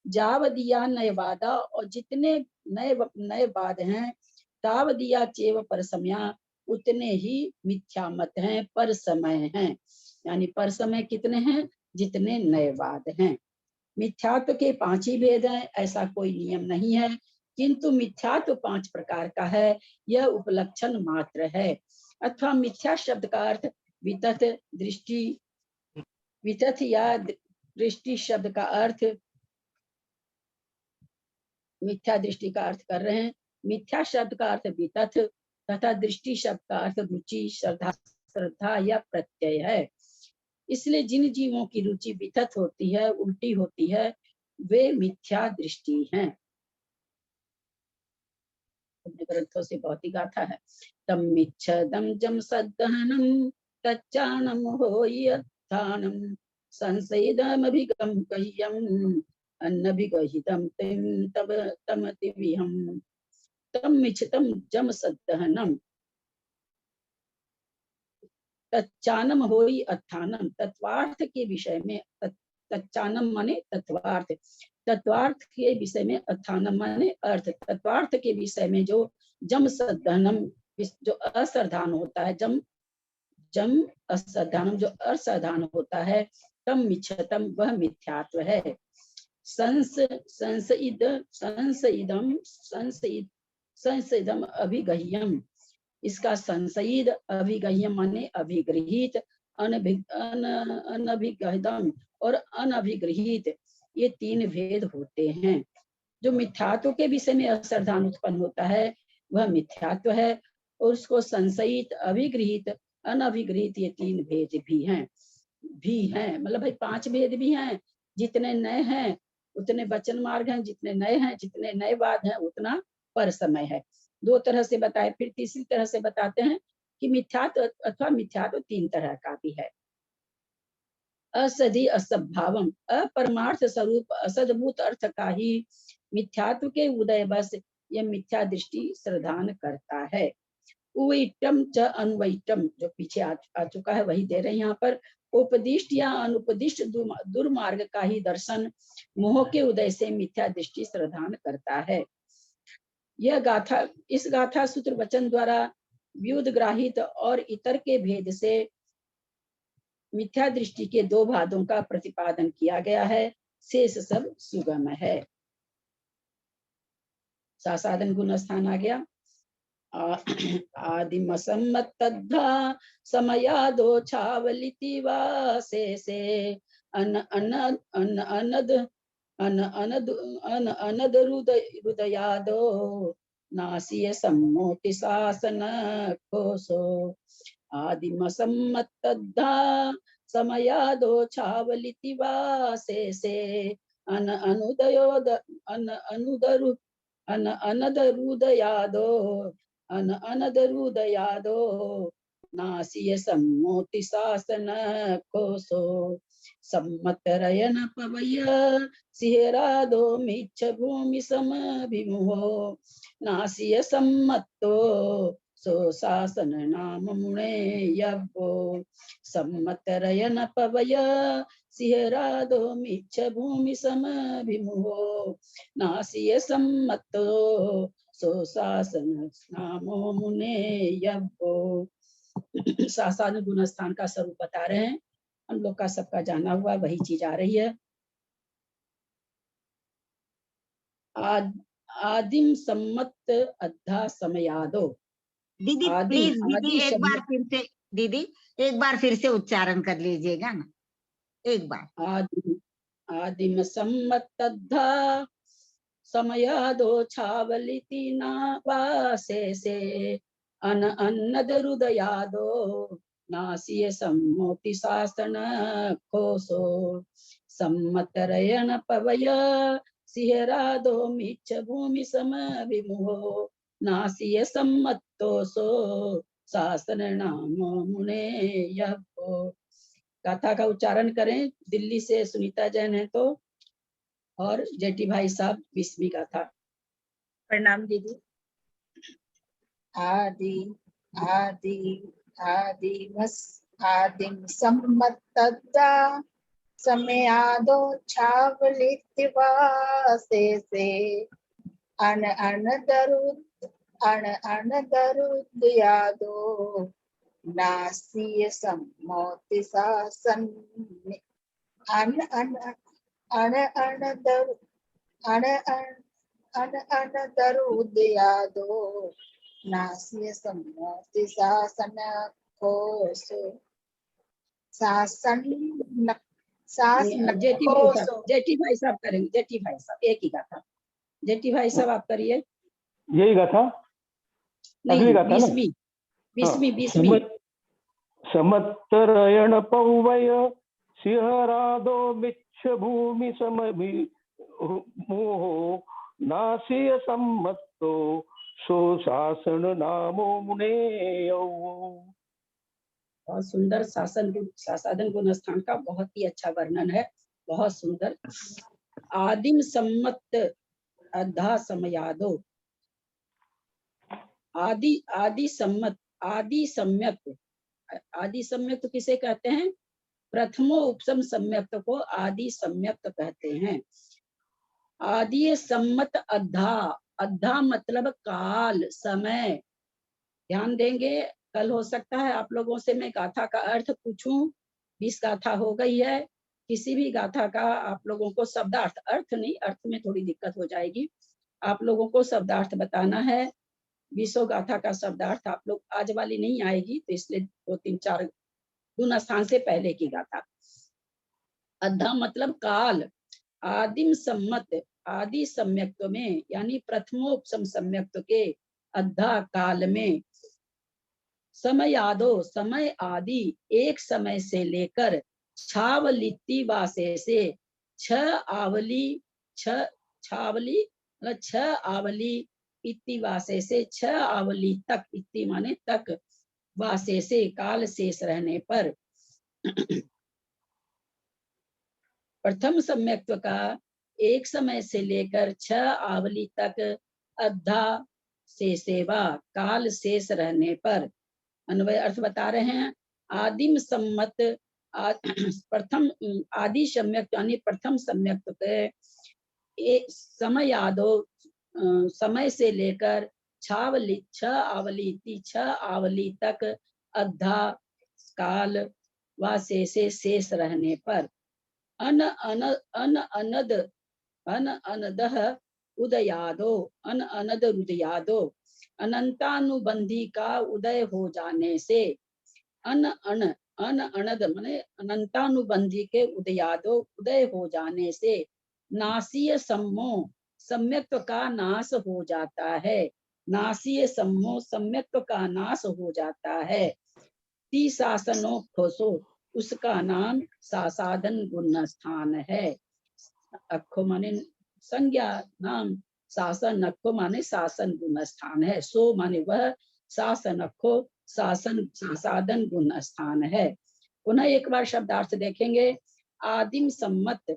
जाव दिया नयवादा, और जितने नए वाद हैं, ताव दिया चेव पर समया, उतने ही मिथ्या मत हैं, पर समय हैं। यानी पर समय कितने हैं, जितने नए वाद हैं। मिथ्यात्व के 5 ही भेद हैं, ऐसा कोई नियम नहीं है, किंतु मिथ्यात्व 5 प्रकार का है, यह उपलक्षण मात्र है। अथवा मिथ्या शब्द का अर्थ वितथ दृष्टि, वितथ या दृष्टि शब्द का अर्थ मिथ्या दृष्टि का अर्थ कर रहे हैं। मिथ्या शब्द का अर्थ वितथ तथा दृष्टि शब्द का अर्थ रुचि, श्रद्धा या प्रत्यय है। इसलिए जिन जीवों की रुचि वितथ होती है, उल्टी होती है, वे मिथ्या दृष्टि हैं। ग्रंथों से बहुत ही गाथा है। तम मिच्छदम जम सदहनम तच्चाणम होयत्थानम संसेदम अभिगम कह्यम अन्नभिगहितम तिम तब तमतिविहम। तम मिच्छतम जम सदहनम तच्चानम होई अत्थानम, तत्वार्थ के विषय में, तच्चानम माने तत्वार्थ, तत्वार्थ के विषय में, अत्थानम माने अर्थ, तत्वार्थ के विषय में जो जम सदहनम जो असाधान होता है, जम असाधानम जो असाधान होता है, तम मिच्छतम वह मिथ्यात्व है। संसइदम अभिगह्यम, इसका संशयित अभिगह्य माने अभिगृहित, अनभिगहितम और अनभिगृहित, ये 3 भेद होते हैं। जो मिथ्यात्व के विषय में अश्रद्धान उत्पन्न होता है वह मिथ्यात्व है, और उसको संशयित, अभिगृहित, अनभिगृहित, ये 3 भेद भी हैं मतलब भाई 5 भेद भी हैं। जितने नए हैं उतने वचन मार्ग हैं, जितने नए हैं, जितने नए वाद हैं उतना पर समय है। 2 तरह से बताए, फिर तीसरी तरह से बताते हैं कि मिथ्यात्व अथवा मिथ्यात्व 3 तरह का भी है। असधि असद्भावम, अपरमार्थ स्वरूप असद्भूत अर्थ का ही मिथ्यात्व के उदय बस यह मिथ्या दृष्टि श्रद्धान करता है। उवैटम च अन्वैटम, जो पीछे आ चुका है वही दे रहे हैं यहाँ पर। उपदिष्ट या अनुपदिष्ट दुर्मार्ग का ही दर्शन मोह के उदय से मिथ्या दृष्टि श्रद्धान करता है। यह गाथा, इस गाथा सूत्र वचन द्वारा व्युदग्राहित और इतर के भेद से मिथ्या दृष्टि के 2 भादों का प्रतिपादन किया गया है, शेष सब सुगम है। सासाधन गुण स्थान आ गया। आदिम सम्मतद्धा समयादो छावलिति वासे से अनद हृदयादो नासिय सम्मोति शासन कोसो। आदिम सम्मतद्धा समयादो छावलिति वासे से अनदरुदयादो नासिय सम्मोति शासन कोसो। सम्मतरयन पवय सिहरादो मिच्छ भूमि समभिमुहो। नासिय सम्मतो सो शासन नाम मुने यज्ञो। सम्मतरयन पवय सिहरादो मिच्छ भूमि समभिमुहो। नासिय सम्मतो सो शासन नामो मुने यज्ञो। सासाधन गुण स्थान का स्वरूप बता रहे हैं। हम लोग का सबका जाना हुआ वही चीज आ रही है। आदिम सम्मत अद्धा समयादो। दीदी प्लीज, दीदी एक बार फिर से, दीदी एक बार फिर से उच्चारण कर लीजिएगा ना, एक बार। आदिम सम्मतद्धा समयादो छावलिति ना वासे से अन्नद हृदयादो नासिय सम्मोति शासन कोसो। सम्मतरयन पवय सिहरादो मिच्छ भूमि समभिमुहो। नासिय सम्मतो सो शासन नाम मुने यज्ञो। गाथा का उच्चारण करें। दिल्ली से सुनीता जैन है तो, और जेठी भाई साहब 20वीं गाथा। प्रणाम दीदी। आदि आदि आदिम सम्मतद्धा समयादो छावलिति से अनदरुदयादो नासिय सम्मोति शासन अनदरुदयादो नासिय सम्मोति शासन कोसो। जेठी भाई साहब करेंगे। जेठी भाई साहब एक ही गाथा। जेठी भाई साहब आप करिए। यही गाथा, अगली गाथा ना। 20वीं। समत्तरयण पौवय सिहरादो मिच्छ भूमि समभिमुहो। नासिय सम्मतो सो शासन नामो मुने यज्ञो। बहुत सुंदर सासाधन गुण स्थान का बहुत ही अच्छा वर्णन है, बहुत सुंदर। आदिम सम्मत अद्धा समयादो। आदि सम्मत, आदि सम्यक। आदि सम्यक तो किसे कहते हैं? प्रथमो उपसम सम्यक्त को आदि सम्यक्त कहते हैं। आदि सम्मत अद्धा, अद्धा मतलब काल, समय। ध्यान देंगे, कल हो सकता है आप लोगों से मैं गाथा का अर्थ पूछूं। 20 गाथा हो गई है। किसी भी गाथा का आप लोगों को शब्दार्थ, अर्थ नहीं, अर्थ में थोड़ी दिक्कत हो जाएगी। आप लोगों को शब्दार्थ बताना है। विश्व गाथा का शब्दार्थ आप लोग आज वाली नहीं आएगी, तो इसलिए 2-3-4 गुण स्थान से पहले की गाथा। अद्धा मतलब काल, आदिम सम्मत आदि सम्यक्त्व में, यानी प्रथमोपम सम्यक्त्व के अद्धा काल में, समयादो समय आदि एक समय से लेकर छावलिति वासे से छावली इति वासे से 6 आवली तक, इति माने तक, वासे से काल शेष रहने पर प्रथम सम्यक्त्व का एक समय से लेकर 6 आवली तक अद्धा से सेवा काल शेष रहने पर। अन्वय अर्थ बता रहे हैं। आदिम सम्मत प्रथम आदि सम्यक्त यानी प्रथम सम्यक्त के समय आदो समय से लेकर 6 आवली तक अद्धा काल व शेष रहने पर अनदह उदयादो अनंतानुबंधी का उदय हो जाने से, अनद माने अनंतानुबंधी के उदय हो जाने से नासीय सम्मो सम्यक्त्व का नाश हो जाता है। नासीय सम्मो सम्यक्त्व का नाश हो जाता है। ती शासनो खोसो उसका नाम सासाधन गुण स्थान है। अखो माने संज्ञा, नाम, शासन, अखो माने शासन गुण स्थान है। सो माने वह, शासन अखो शासन साधन गुण स्थान है। पुनः एक बार शब्दार्थ देखेंगे। आदिम सम्मत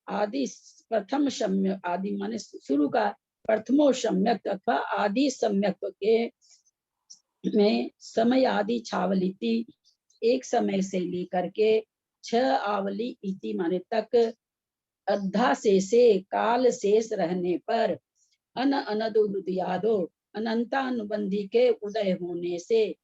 आदि प्रथम सम्यक, आदि माने शुरू का, प्रथमो सम्यक अथवा आदि सम्यक के में समय आदि छावलिति एक समय से लेकर के 6 आवली इति माने तक अद्धा से काल शेष रहने पर अनदो अनंतानुबंधी के उदय होने से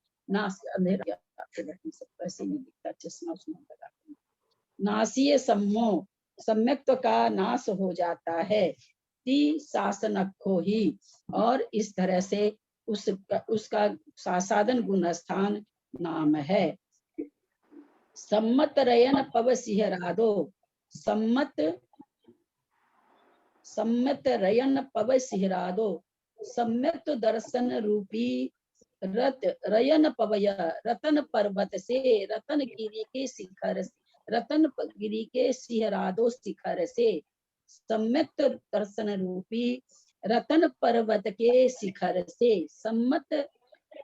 नासीय सम्मो सम्यक्त्व का नाश हो जाता है। ती शासनखो ही, और इस तरह से उसका सासाधन गुण स्थान नाम है। सम्मत रयन पव सिहरादो, सम्मत रयन पव सिहरादो, सम्यक्त दर्शन रूपी रयन पवय रतन पर्वत से, रतन गिरी के शिखर, रतन गिरी के सिहरादो शिखर से, सम्यक्त दर्शन रूपी रतन पर्वत के शिखर से, सम्मत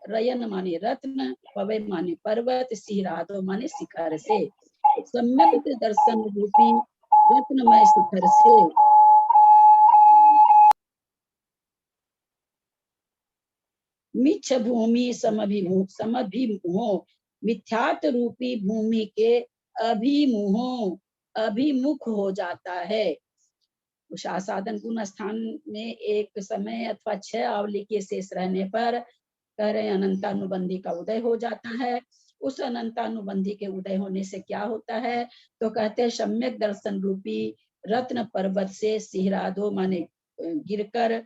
रयन माने रत्न, पवय माने पर्वत, सिहरादो माने शिखर से, सम्यक्त दर्शन रूपी रत्नमय शिखर से मिच्छ भूमि समभिमुहो, मिथ्यात रूपी भूमि के अभिमुख हो जाता है। उस आसाधन गुण स्थान में एक समय अथवा 6 आवली के शेष रहने पर कह रहे अनंतानुबंधी का उदय हो जाता है। उस अनंतानुबंधी के उदय होने से क्या होता है, तो कहते हैं सम्यक दर्शन रूपी रत्न पर्वत से सिहरादो माने गिरकर,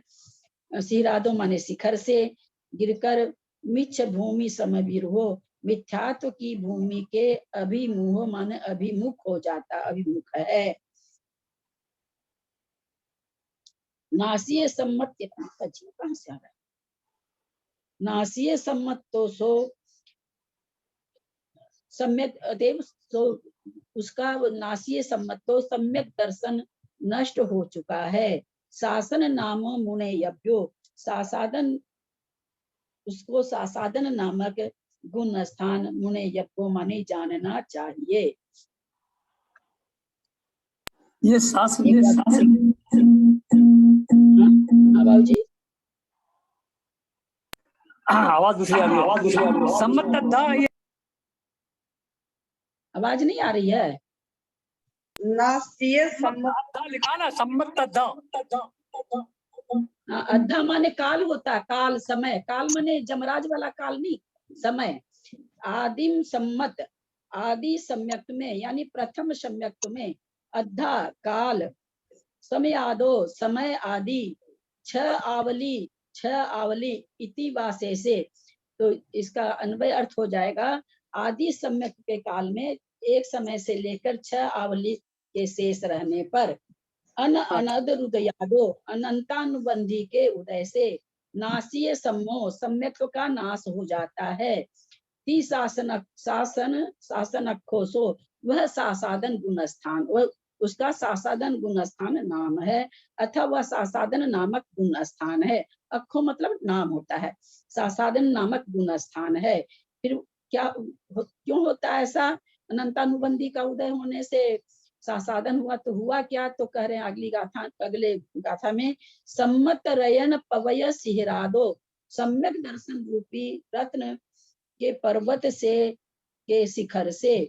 सिहरादो माने शिखर से गिरकर, मिच्छ भूमि समभिरुहो मिथ्यात्व की भूमि के अभिमुह माने अभिमुख हो जाता, अभिमुख है। नासीय सम्मत कहाँ से आ रहा है? नासीय सम्मत तो सो सम्यक देव, सो उसका नासीय सम्मत तो सम्यक दर्शन नष्ट हो चुका है। शासन नामो मुने यभ्यो, सासाधन, उसको सासाधन नामक गुण स्थान मुने यज्ञो माने जानना चाहिए। ये शासन बाबूजी आवाज दूसरी आ रही है। सम्मत ये आवाज नहीं आ रही है। नास्तीय सम्मत लिखा ना, सम्मत अद्धा माने काल होता है, काल समय, काल माने जमराज वाला काल नहीं, समय। आदिम सम्मत आदि सम्यक्त में यानी प्रथम सम्यक्त में अद्धा काल, समय आदो समय आदि, 6 छह आवली इति वासे से, तो इसका अन्वय अर्थ हो जाएगा आदि सम्यक के काल में एक समय से लेकर छह आवली के शेष रहने पर अनद रुदयादो अनंतानुबंधी के उदय से नासीय सम्मो सम्यक का नाश हो जाता है। ती शासन अक्षोसो वह सासादन गुणस्थान, वह उसका सासादन गुणस्थान नाम है अथवा वह सासादन नामक गुणस्थान है। अक्षो मतलब नाम होता है, सासादन नामक गुणस्थान है। फिर क्या क्यों होता है ऐसा? अनंतानुबंधी का उदय होने से सासादन हुआ, तो हुआ क्या? तो कह रहे हैं अगले गाथा में सम्मत रयन पवय सिहरादो, सम्यक दर्शन रूपी रत्न के पर्वत से के शिखर से,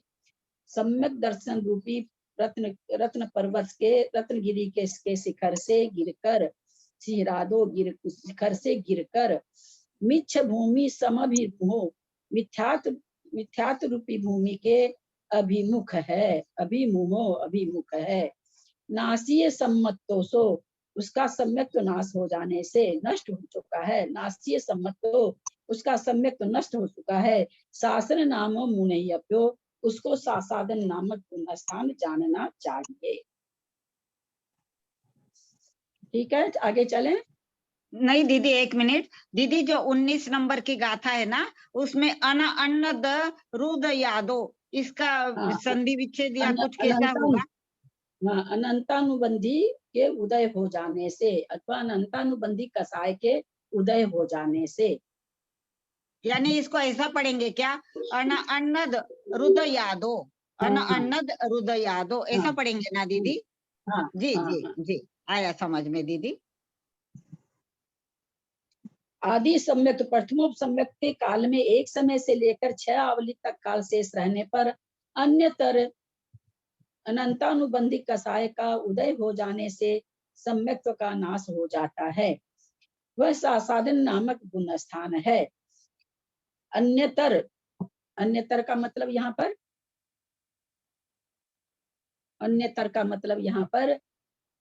सम्यक दर्शन रूपी रत्न पर्वत के रत्नगिरी के शिखर से गिरकर, सिहरादो शिखर से गिरकर, मिच्छ भूमि समभिमुहो मिथ्यात रूपी भूमि के अभिमुख है, अभिमुख है। नासीय सम्मतोसो उसका सम्यक तो नाश हो जाने से नष्ट हो चुका है, नासीय सम्मतो उसका सम्यक तो नष्ट हो चुका है। शासन नामो मुनय्यप्यो उसको सासादन नामक गुणस्थान जानना चाहिए। ठीक है, आगे चलें। नहीं दीदी, एक मिनट दीदी, जो 19 नंबर की गाथा है ना, उसमें अन्न द रुद यादो, इसका संधि विच्छेद या कुछ कैसा होगा? अनंतानुबंधी के उदय हो जाने से अथवा अनंतानुबंधी कसाय के उदय हो जाने से, यानी इसको ऐसा पढ़ेंगे क्या? अन्नद रुद यादो, अन्नद रुद यादो, ऐसा पढ़ेंगे ना दीदी? जी जी जी, आया समझ में दीदी। आदि सम्यक प्रथमोप सम्यक के काल में एक समय से लेकर छह आवली तक काल शेष रहने पर अन्यतर अनंतानुबंधी कसाय का उदय हो जाने से सम्यक्त्व का नाश हो जाता है, वह सासादन नामक गुणस्थान है। अन्यतर, अन्यतर का मतलब यहाँ पर, अन्यतर का मतलब यहाँ पर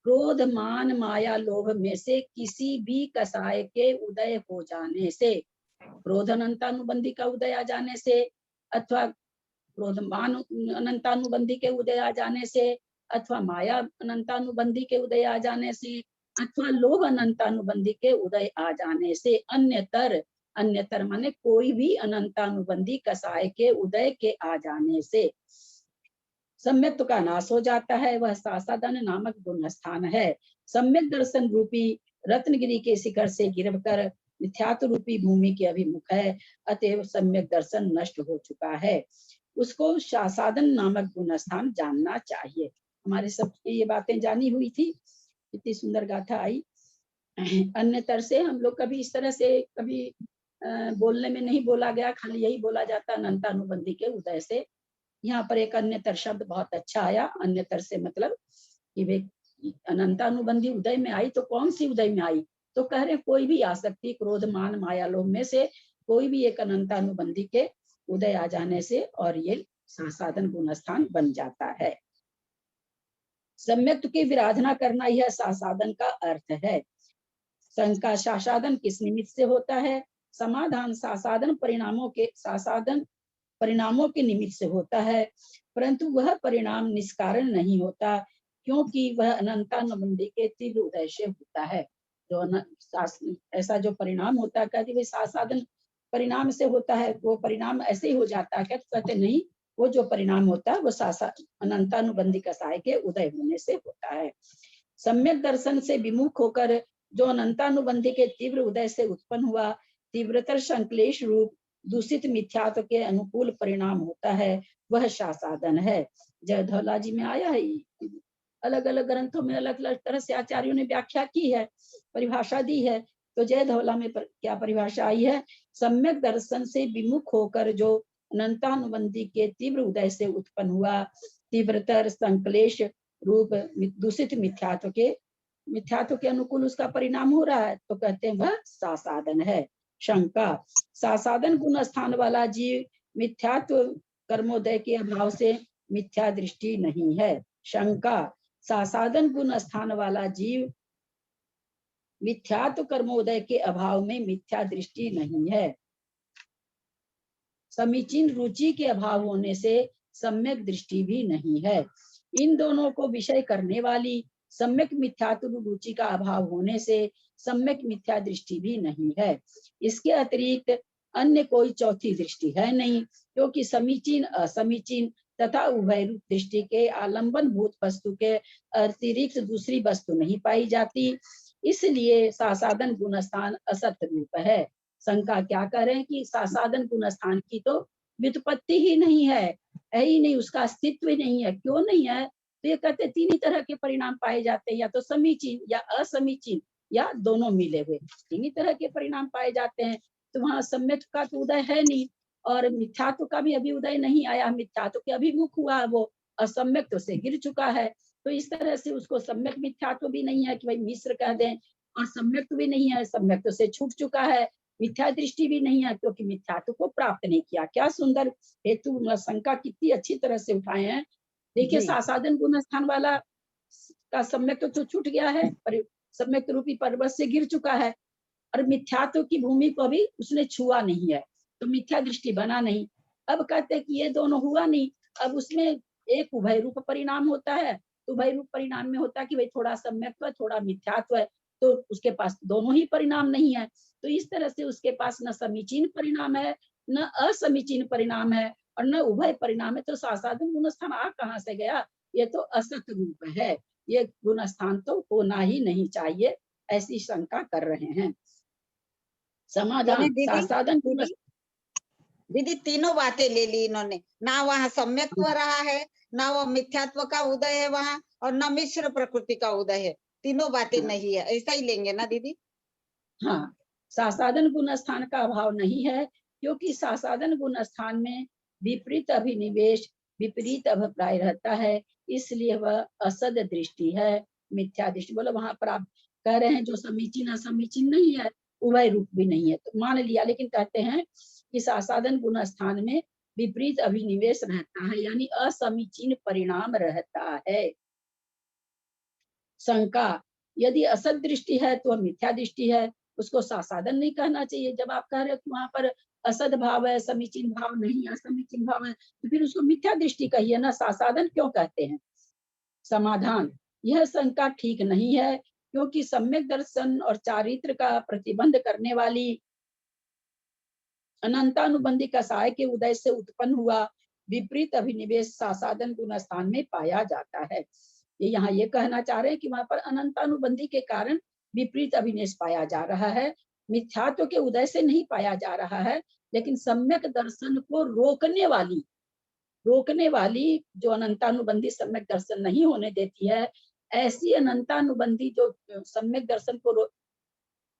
क्रोध मान माया लोभ में से किसी भी कसाय के उदय हो जाने से, क्रोध अनंतानुबंधी का उदय आ जाने से, अथवा क्रोध मान अनंतानुबंधी के उदय आ जाने से, अथवा माया अनंतानुबंधी के उदय आ जाने से, अथवा लोभ अनंतानुबंधी के उदय आ जाने से, अन्यतर, अन्यतर माने कोई भी अनंतानुबंधी कसाय के उदय के आ जाने से सम्यक्त्व का नाश हो जाता है, वह सासादन नामक गुणस्थान है। सम्यक दर्शन रूपी रत्नगिरी के शिखर से गिरकर मिथ्यात्व रूपी भूमि के अभिमुख है, अतएव सम्यक दर्शन नष्ट हो चुका है, उसको सासादन नामक गुणस्थान जानना चाहिए। हमारे सबकी ये बातें जानी हुई थी, इतनी सुंदर गाथा आई। अन्यतर से हम लोग कभी इस तरह से कभी बोलने में नहीं बोला गया, खाली यही बोला जाता अनंतानुबंधी के उदय से। यहाँ पर एक अन्यतर शब्द बहुत अच्छा आया। अन्यतर से मतलब कि वे अनंतानुबंधी उदय में आई, तो कौन सी उदय में आई? तो कह रहे कोई भी आ सकती, क्रोध मान माया लोभ में से कोई भी एक अनंतानुबंधी के उदय आ जाने से और ये सासादन गुणस्थान बन जाता है। सम्यक्त्व की विराधना करना यह सासादन का अर्थ है। शंका सासादन किस निमित्त से होता है? समाधान सासादन परिणामों के निमित्त से होता है, परंतु वह परिणाम निष्कारण नहीं होता, क्योंकि वह अनंतानुबंधी के तीव्र उदय से होता है। जो ऐसा जो परिणाम होता है, कहते भाई सासादन परिणाम से होता है, वो परिणाम ऐसे ही हो जाता है क्या? तो कहते नहीं, वो जो परिणाम होता है वो अनंतानुबंधी कसाय के उदय होने से होता है। सम्यक दर्शन से विमुख होकर जो अनंतानुबंधी के तीव्र उदय से उत्पन्न हुआ तीव्रतर संक्लेश रूप दूषित मिथ्यात्व के अनुकूल परिणाम होता है, वह सासादन है। जयधौला जी में आया है, अलग अलग ग्रंथों में अलग अलग तरह से आचार्यों ने व्याख्या की है, परिभाषा दी है। तो जयधौला में क्या परिभाषा आई है? सम्यक दर्शन से विमुख होकर जो अनंतानुबंधी के तीव्र उदय से उत्पन्न हुआ तीव्रतर संक्लेश रूप दूषित मिथ्यात्व के अनुकूल उसका परिणाम हो रहा है, तो कहते हैं वह सासादन है। शंका सासादन गुण स्थान वाला जीव मिथ्यात्व कर्मोदय के अभाव से मिथ्या दृष्टि नहीं है। शंका सासादन गुण स्थान वाला जीव मिथ्यात्व कर्मोदय के अभाव में मिथ्या दृष्टि नहीं है। समीचीन रुचि के अभाव होने से सम्यक दृष्टि भी नहीं है। इन दोनों को विषय करने वाली सम्यक मिथ्यात्व रुचि का अभाव होने से सम्यक मिथ्या दृष्टि भी नहीं है। इसके अतिरिक्त अन्य कोई चौथी दृष्टि है नहीं, क्योंकि समीचीन असमीचीन तथा उभय रूप दृष्टि के आलंबन भूत वस्तु के अतिरिक्त दूसरी वस्तु नहीं पाई जाती। इसलिए सासाधन गुणस्थान असत रूप है। शंका क्या कर रहे हैं कि सासाधन गुणस्थान की तो व्युत्पत्ति ही नहीं है ही नहीं, उसका अस्तित्व ही नहीं है। क्यों नहीं है? तो ये कहते तीन ही तरह के परिणाम पाए जाते हैं, या तो समीचीन या असमीचीन या दोनों मिले हुए, तीन ही तरह के परिणाम पाए जाते हैं। तो वहां सम्यक का तो उदय है नहीं, और मिथ्यात्व का भी अभी उदय नहीं आया। मिथ्यात्व के अभिमुख हुआ वो, असम्यक तो से गिर चुका है। तो इस तरह से उसको सम्यक मिथ्यात्व भी नहीं है कि भाई मिश्र कह दें, और सम्यक भी नहीं है, सम्यक से छूट चुका है। मिथ्या दृष्टि भी नहीं है, क्योंकि मिथ्यात्व को प्राप्त नहीं किया। क्या सुंदर हेतु शंका कितनी अच्छी तरह से उठाए हैं। देखिए, सासाधन गुण स्थान वाला का सम्यक तो छूट गया है, पर सम्यक रूपी पर्वत से गिर चुका है, और मिथ्यात्व की भूमि को भी उसने छुआ नहीं है, तो मिथ्या दृष्टि बना नहीं। अब कहते हैं कि ये दोनों हुआ नहीं। अब उसमें एक उभय रूप परिणाम होता है, तो उभय रूप परिणाम में होता है कि भाई थोड़ा सम्यक्त्व है, थोड़ा मिथ्यात्व है, तो उसके पास दोनों ही परिणाम नहीं है। तो इस तरह से उसके पास न समीचीन परिणाम है, न असमीचीन परिणाम है, और न उभय परिणाम है। तो सासाधन गुणस्थान आ कहाँ से गया? ये तो असत रूप है, ये गुणस्थान तो होना ही नहीं चाहिए, ऐसी शंका कर रहे हैं। समाधान, सासाधन दीदी तीनों बातें ले ली इन्होंने, ना वहाँ सम्यक्त्व रहा है, ना वो मिथ्यात्व का उदय है वहाँ, और ना मिश्र प्रकृति का उदय है। तीनों बातें नहीं है, ऐसा ही लेंगे ना दीदी? हाँ, सासाधन गुण स्थान का अभाव नहीं है, क्योंकि सासाधन गुण स्थान में विपरीत अभिनिवेश, विपरीत अभिप्राय रहता है, इसलिए वह असद दृष्टि है, मिथ्या दृष्टि। बोलो वहां पर आप कह रहे हैं जो समीचीन असमीचीन नहीं है, उभय रूप भी नहीं है, तो मान लिया। लेकिन कहते हैं कि सासाधन गुण स्थान में विपरीत अभिनिवेश रहता है, यानी असमीचीन परिणाम रहता है। शंका, यदि असद दृष्टि है तो मिथ्या दृष्टि है, उसको सासाधन नहीं कहना चाहिए। जब आप कह रहे हो कि वहां पर असद भाव है, समीचीन भाव नहीं, असमीचीन भाव है, तो फिर उसको मिथ्या दृष्टि कहिए ना, सासाधन क्यों कहते हैं? समाधान, यह शंका ठीक नहीं है, क्योंकि सम्यक दर्शन और चारित्र का प्रतिबंध करने वाली अनंतानुबंधी कसाय के उदय से उत्पन्न हुआ विपरीत अभिनिवेश सासाधन गुण स्थान में पाया जाता है। ये यहाँ ये कहना चाह रहे हैं कि वहां पर अनंतानुबंधी के कारण विपरीत अभिनिवेश पाया जा रहा है, मिथ्यात्व के उदय से नहीं पाया जा रहा है। लेकिन सम्यक दर्शन को रोकने वाली जो अनंतानुबंधी सम्यक दर्शन नहीं होने देती है, ऐसी अनंतानुबंधी जो सम्यक दर्शन को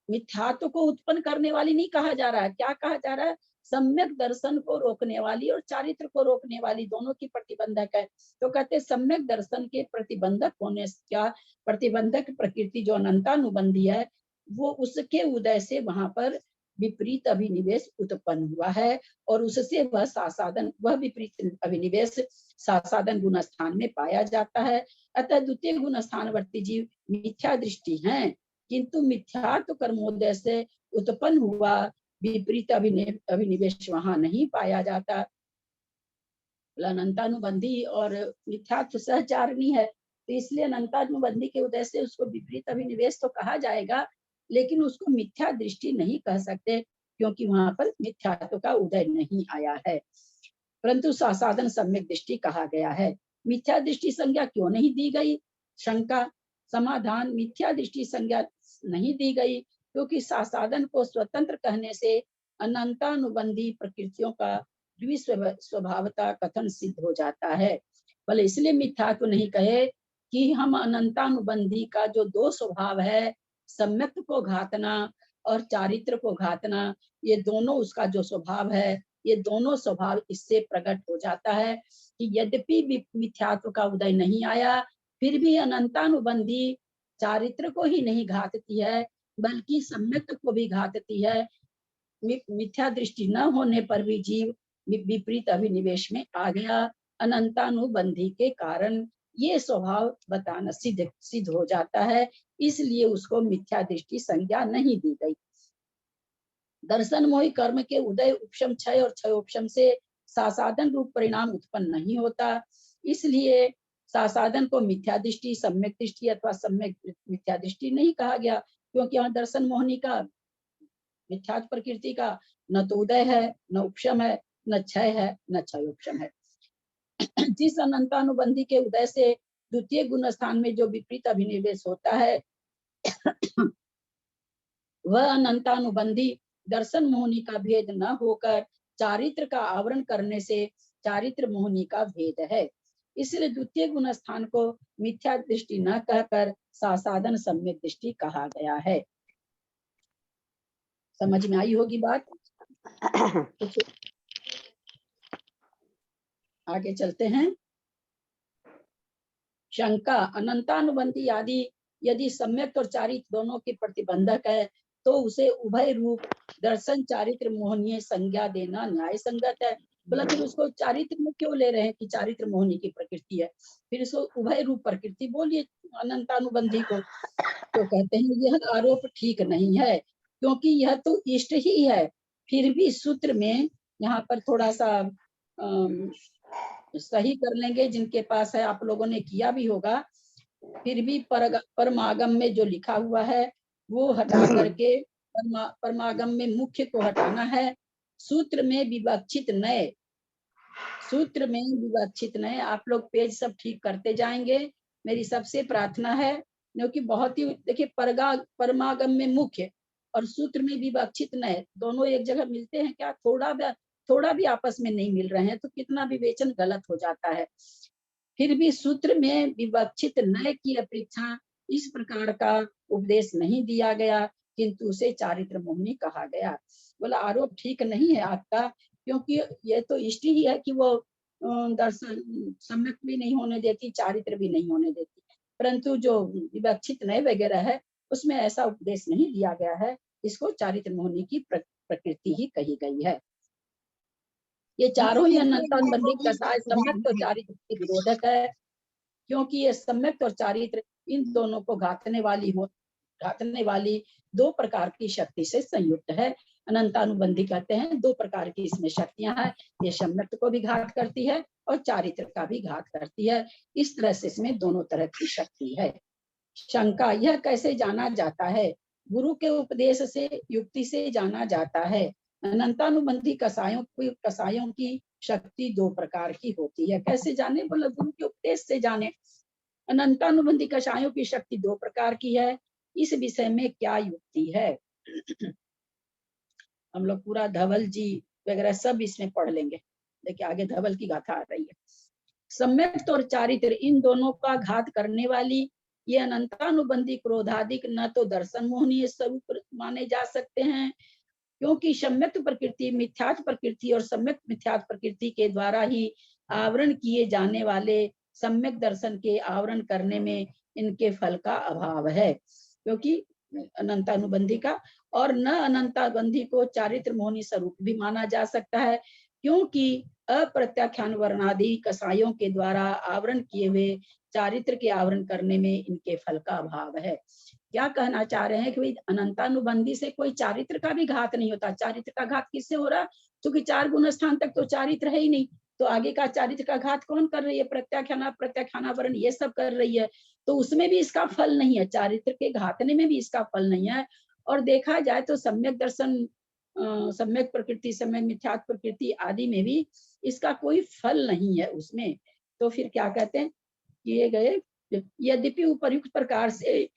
मिथ्यात्व को उत्पन्न करने वाली नहीं कहा जा रहा है। क्या कहा जा रहा है? सम्यक दर्शन को रोकने वाली और चारित्र को रोकने वाली, दोनों की प्रतिबंधक है। तो कहते सम्यक दर्शन के प्रतिबंधक होने क्या, प्रतिबंधक प्रकृति जो अनंतानुबंधी है, वो उसके उदय से वहां पर विपरीत अभिनिवेश उत्पन्न हुआ है, और उससे वह विपरीत अभिनिवेश सासाधन गुण स्थान में पाया जाता है। अतः द्वितीय गुण स्थानवर्ती जीव मिथ्या दृष्टि है, किंतु मिथ्यात्व कर्मोदय से उत्पन्न हुआ विपरीत अभिनिवेश वहां नहीं पाया जाता। अनंतानुबंधी और मिथ्यात्व सहचारणी है, तो इसलिए अनंतानुबंधी के उदय से उसको विपरीत अभिनिवेश तो कहा जाएगा, लेकिन उसको मिथ्या दृष्टि नहीं कह सकते, क्योंकि वहां पर मिथ्यात्व का उदय नहीं आया है, परंतु सासाधन सम्यक दृष्टि कहा गया है। मिथ्या दृष्टि संज्ञा क्यों नहीं दी गई? शंका, समाधान, मिथ्या दृष्टि संज्ञा नहीं दी गई क्योंकि सासाधन को स्वतंत्र कहने से अनंतानुबंधी प्रकृतियों का द्विस्वभावता कथन सिद्ध हो जाता है। भले इसलिए मिथ्यात्व नहीं कहे कि हम अनंतानुबंधी का जो दो स्वभाव है, सम्यक को घातना और चारित्र को घातना, ये दोनों उसका जो स्वभाव है, ये दोनों स्वभाव इससे प्रकट हो जाता है कि यद्यपि मिथ्यात्व का उदय नहीं आया, फिर भी अनंतानुबंधी चारित्र को ही नहीं घातती है, बल्कि सम्यक को भी घातती है। मिथ्या दृष्टि न होने पर भी जीव विपरीत अभिनिवेश में आ गया, अनंतानुबंधी के कारण ये स्वभाव बताना सिद्ध हो जाता है इसलिए उसको मिथ्या दृष्टि संज्ञा नहीं दी गई। दर्शन मोही कर्म के उदय, उपशम, क्षय और क्षय उपशम से सासाधन रूप परिणाम उत्पन्न नहीं होता, इसलिए सासाधन को मिथ्या दृष्टि, सम्यक दृष्टि अथवा सम्यक मिथ्या दृष्टि नहीं कहा गया, क्योंकि यहाँ दर्शन मोहनी का मिथ्यात्व प्रकृति का न तो उदय है, न उपशम है, न क्षय है, न क्षय उपशम है। जिस अनंतानुबंधी के उदय से द्वितीय गुण स्थान में जो विपरीत अभिनिवेश होता है वह अनंतानुबंधी दर्शन मोहनी का भेद न होकर चारित्र का आवरण करने से चारित्र मोहनी का भेद है। इसलिए द्वितीय गुण स्थान को मिथ्या दृष्टि न कहकर सासाधन सम्यक दृष्टि कहा गया है। समझ में आई होगी बात? आगे चलते हैं। शंका, अनंतानुबंधी आदि यदि सम्यक और चारित्र दोनों के प्रतिबंधक है तो उसे उभय रूप दर्शन चारित्र मोहनीय संज्ञा देना न्याय संगत है। बोला फिर उसको चारित्र में क्यों ले रहे हैं कि चारित्र मोहनी की प्रकृति है, फिर इसको उभय रूप प्रकृति बोलिए अनंतानुबंधी को। तो कहते हैं यह आरोप ठीक नहीं है, क्योंकि यह तो इष्ट ही है। फिर भी सूत्र में यहाँ पर थोड़ा सा सही कर लेंगे, जिनके पास है, आप लोगों ने किया भी होगा। फिर भी परमागम में जो लिखा हुआ है वो हटा करके परमागम में मुख्य को हटाना है। सूत्र में विवक्षित नए, सूत्र में विवक्षित नए, आप लोग पेज सब ठीक करते जाएंगे, मेरी सबसे प्रार्थना है। क्योंकि बहुत ही देखिए परमागम में मुख्य और सूत्र में विवक्षित नए दोनों एक जगह मिलते हैं क्या? थोड़ा भी आपस में नहीं मिल रहे हैं तो कितना विवेचन गलत हो जाता है। फिर भी सूत्र में विवक्षित नए की अपेक्षा इस प्रकार का उपदेश नहीं दिया गया, किंतु उसे चारित्र मोहनी कहा गया। बोला आरोप ठीक नहीं है आपका, क्योंकि ये तो इष्ट ही है कि वो दर्शन सम्यक भी नहीं होने देती, चारित्र भी नहीं होने देती, परंतु जो विवक्षित नए वगैरह है उसमें ऐसा उपदेश नहीं दिया गया है। इसको चारित्र मोहनी की प्रकृति ही कही गई है। ये चारों ही अनंतानुबंधी कसाय सम्यक और चारित्र के विरोधक है, क्योंकि ये सम्यक और चारित्र इन दोनों को घातने वाली दो प्रकार की शक्ति से संयुक्त है। अनंतानुबंधी कहते हैं दो प्रकार की इसमें शक्तियां हैं, ये सम्यक को भी घात करती है और चारित्र का भी घात करती है। इस तरह से इसमें दोनों तरह की शक्ति है। शंका, यह कैसे जाना जाता है? गुरु के उपदेश से, युक्ति से जाना जाता है। अनंतानुबंधी कसायों की शक्ति दो प्रकार की होती है। कैसे जाने? बोला गुरु के उपदेश से जाने। अनंतानुबंधी कसायों की शक्ति दो प्रकार की है, इस विषय में क्या युक्ति है? हम लोग पूरा धवल जी वगैरह सब इसमें पढ़ लेंगे। देखिए आगे धवल की गाथा आ रही है। सम्यक और चारित्र इन दोनों का घात करने वाली ये अनंतानुबंधी क्रोधादिक न तो दर्शन मोहनीय स्वरूप माने जा सकते हैं, क्योंकि सम्यक प्रकृति मिथ्यात्व प्रकृति और सम्यक मिथ्यात्व प्रकृति के द्वारा ही आवरण किए जाने वाले सम्यक दर्शन के आवरण करने में इनके फल का अभाव है। क्योंकि अनंतानुबंधी का और न अनंतानुबंधी को चारित्र मोहनी स्वरूप भी माना जा सकता है, क्योंकि अप्रत्याख्यान वर्णादि कसायों के द्वारा आवरण किए हुए चारित्र के आवरण करने में इनके फल का अभाव है। क्या कहना चाह रहे हैं कि भाई अनंतानुबंधी से कोई चारित्र का भी घात नहीं होता। चारित्र का घात किससे हो रहा? क्योंकि चार गुण स्थान तक तो चारित्र है ही नहीं, तो आगे का चारित्र का घात कौन कर रही है? प्रत्याख्याना वर्ण ये सब कर रही है, तो उसमें भी इसका फल नहीं है, चारित्र के घातने में भी इसका फल नहीं है। और देखा जाए तो सम्यक दर्शन, सम्यक प्रकृति, सम्यक मिथ्यात्व प्रकृति आदि में भी इसका कोई फल नहीं है उसमें। तो फिर क्या कहते हैं? किए गए यद्यपि उपर्युक्त प्रकार से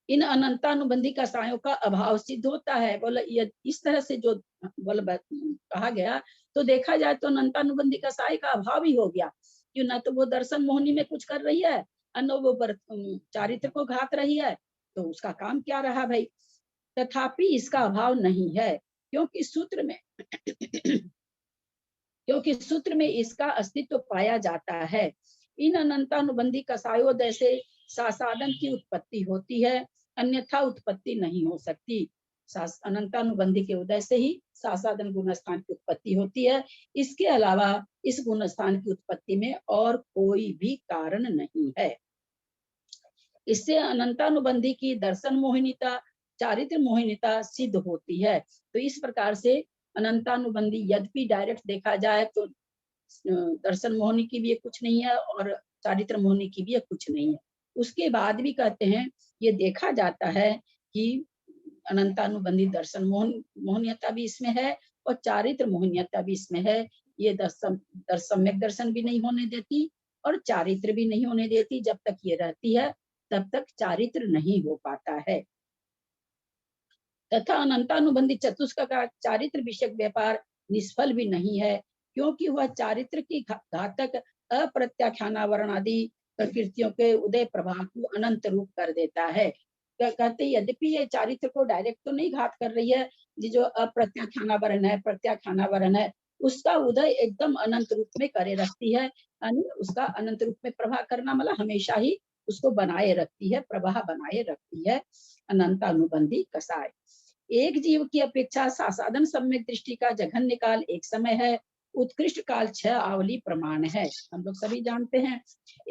इन अनंतानुबंधी कसायों का अभाव सिद्ध होता है। बोला इस तरह से जो बोला कहा गया तो देखा जाए तो अनंतानुबंधी कसाय का अभाव ही हो गया, क्यों? ना तो वो दर्शन मोहनी में कुछ कर रही है, न वो चारित्र को घात रही है, तो उसका काम क्या रहा भाई? तथापि इसका अभाव नहीं है, क्योंकि सूत्र में इसका अस्तित्व पाया जाता है। इन अनंतानुबंधी कसायों जैसे सासाधन की उत्पत्ति होती है, अन्यथा उत्पत्ति नहीं हो सकती। अनंतानुबंधी के उदय से ही सासाधन गुण स्थान की उत्पत्ति होती है, इसके अलावा इस गुण स्थान की उत्पत्ति में और कोई भी कारण नहीं है। इससे अनंतानुबंधी की दर्शन मोहिनीता, चारित्र मोहिनीता सिद्ध होती है। तो इस प्रकार से अनंतानुबंधी यद्यपि डायरेक्ट देखा जाए तो दर्शन मोहिनी की भी ये कुछ नहीं है और चारित्र मोहिनी की भी ये कुछ नहीं है। उसके बाद भी कहते हैं ये देखा जाता है कि अनंतानुबंधी दर्शन मोहनीयता भी इसमें है और चारित्र मोहनीयता भी इसमें है। ये सम्यक दर्शन भी नहीं होने देती और चारित्र भी नहीं होने देती। जब तक ये रहती है तब तक चारित्र नहीं हो पाता है। तथा अनंतानुबंधी चतुष्क का चारित्र विषयक व्यापार निष्फल भी नहीं है, क्योंकि वह चारित्र की घातक अप्रत्याख्यानावरण आदि प्रकृतियों के उदय प्रभाव को अनंत रूप कर देता है। कहते यद्यपि ये चारित्र को डायरेक्ट तो नहीं घात कर रही है, जो अप्रत्याख्यानावरण है, प्रत्याख्यानावरण है, उसका उदय एकदम अनंत रूप में करे रखती है। यानी उसका अनंत रूप में प्रवाह करना मतलब हमेशा ही उसको बनाए रखती है, प्रवाह बनाए रखती है अनंतानुबंधी कसाय। एक जीव की अपेक्षा सासाधन सम्यक दृष्टि का जघन्य काल एक समय है, उत्कृष्ट काल 6 आवली प्रमाण है। हम लोग सभी जानते हैं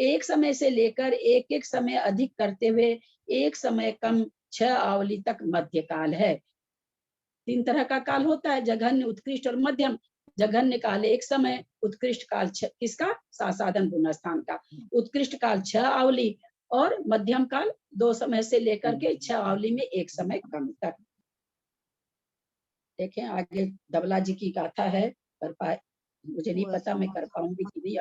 एक समय से लेकर एक एक समय अधिक करते हुए एक समय कम 6 आवली तक मध्य काल है। 3 तरह का काल होता है, जघन्य, उत्कृष्ट और मध्यम। जघन्य काल एक समय, उत्कृष्ट काल किसका? सासाधन गुणस्थान का। उत्कृष्ट काल 6 आवली और मध्यम काल 2 समय से लेकर के 6 आवली में एक समय कम तक। देखें आगे धवला जी की गाथा है, कर पाए मुझे नहीं पता मैं कर पाऊंगी कि नहीं।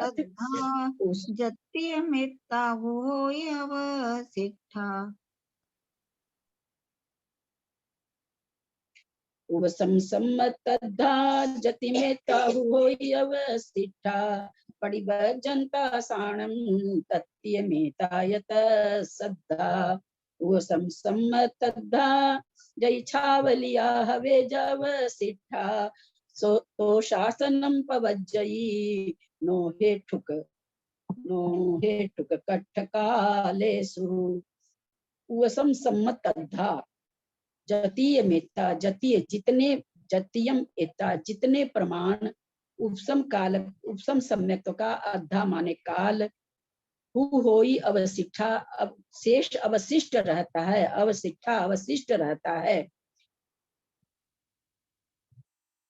जत्य मेत्ता होय अवसिट्ठा उपसंसम्मतद्धा जति मेत्ता होय अवसिट्ठा परिभजन्ता साणं तत्यमेता यत सद्धा। उपसंसम्मतद्धा जयिछावलिया हवे जवसिट्ठा तो शासनम पवज्जयी नो हेठुक कट्ठकालेषु। उपसंसम्मतद्धा जतीय मेत्ता, जतीय जितने, जतीयम एता जितने प्रमाण, उपसम काल उपसम सम्यक का अद्धा माने काल, होई अवशिष्ठा अब शेष अवशिष्ट रहता है, अवशिष्ठा अवशिष्ट रहता है।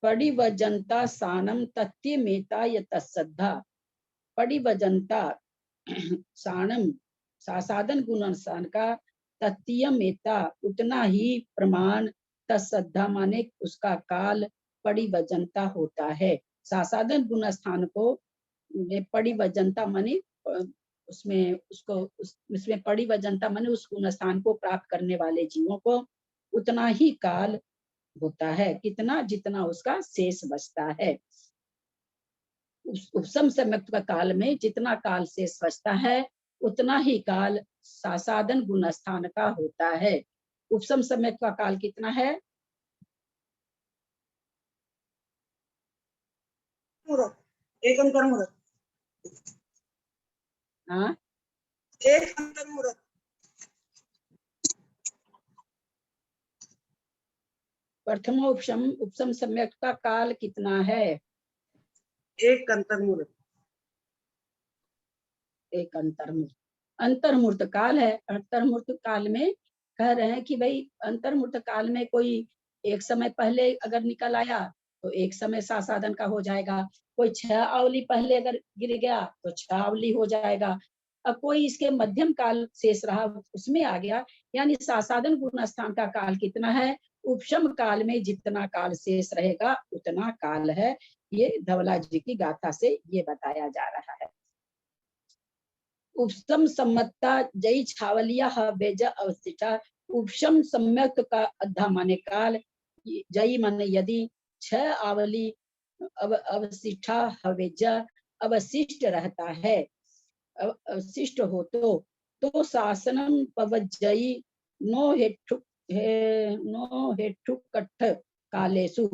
परिवजंता सानम तथ्य मेता यतसद्धा। परिवजंता सानम सासाधन गुणस्थान का तत्य मेता उतना ही प्रमाण, तत्सद्धा माने उसका काल परिवजनता होता है। सासाधन गुणस्थान को परिवजनता माने उसमें उसको उसमें परिवजनता माने उस गुणस्थान को प्राप्त करने वाले जीवों को उतना ही काल होता है, कितना जितना उसका शेष बचता है। उपसम सम्यक्त का काल में जितना काल शेष बचता है उतना ही काल सासाधन गुणस्थान का होता है। उपसम सम्यक्त का काल कितना है? एक अंतर मुहूर्त। हाँ, एक अंतर मुहूर्त। प्रथम उपसम सम्यक्त का काल कितना है? एक अंतर मुहूर्त। एक अंतर्मूर्त काल है। अंतर्मूर्त काल में कह रहे हैं कि भाई अंतर्मूर्त काल में कोई एक समय पहले अगर निकल आया तो एक समय सासाधन का हो जाएगा, कोई 6 आवली पहले अगर गिर गया तो 6 आवली हो जाएगा, अब कोई इसके मध्यम काल शेष रहा उसमें आ गया, यानी सासाधन गुणस्थान का काल कितना है? उपशम काल में जितना काल शेष रहेगा उतना काल है। ये धवला जी की गाथा से ये बताया जा रहा है। उपसम सम्मता जय छावलिया बेजा अवस्थिता। उपशम सम्यक्त का अद्धा माने काल, जय माने यदि 6 आवली अवशिष्ठा हवेजा अवशिष्ट रहता है, अवशिष्ट हो तो शासनम पवज्जयी नो हेठु कट्ठ कालेसु।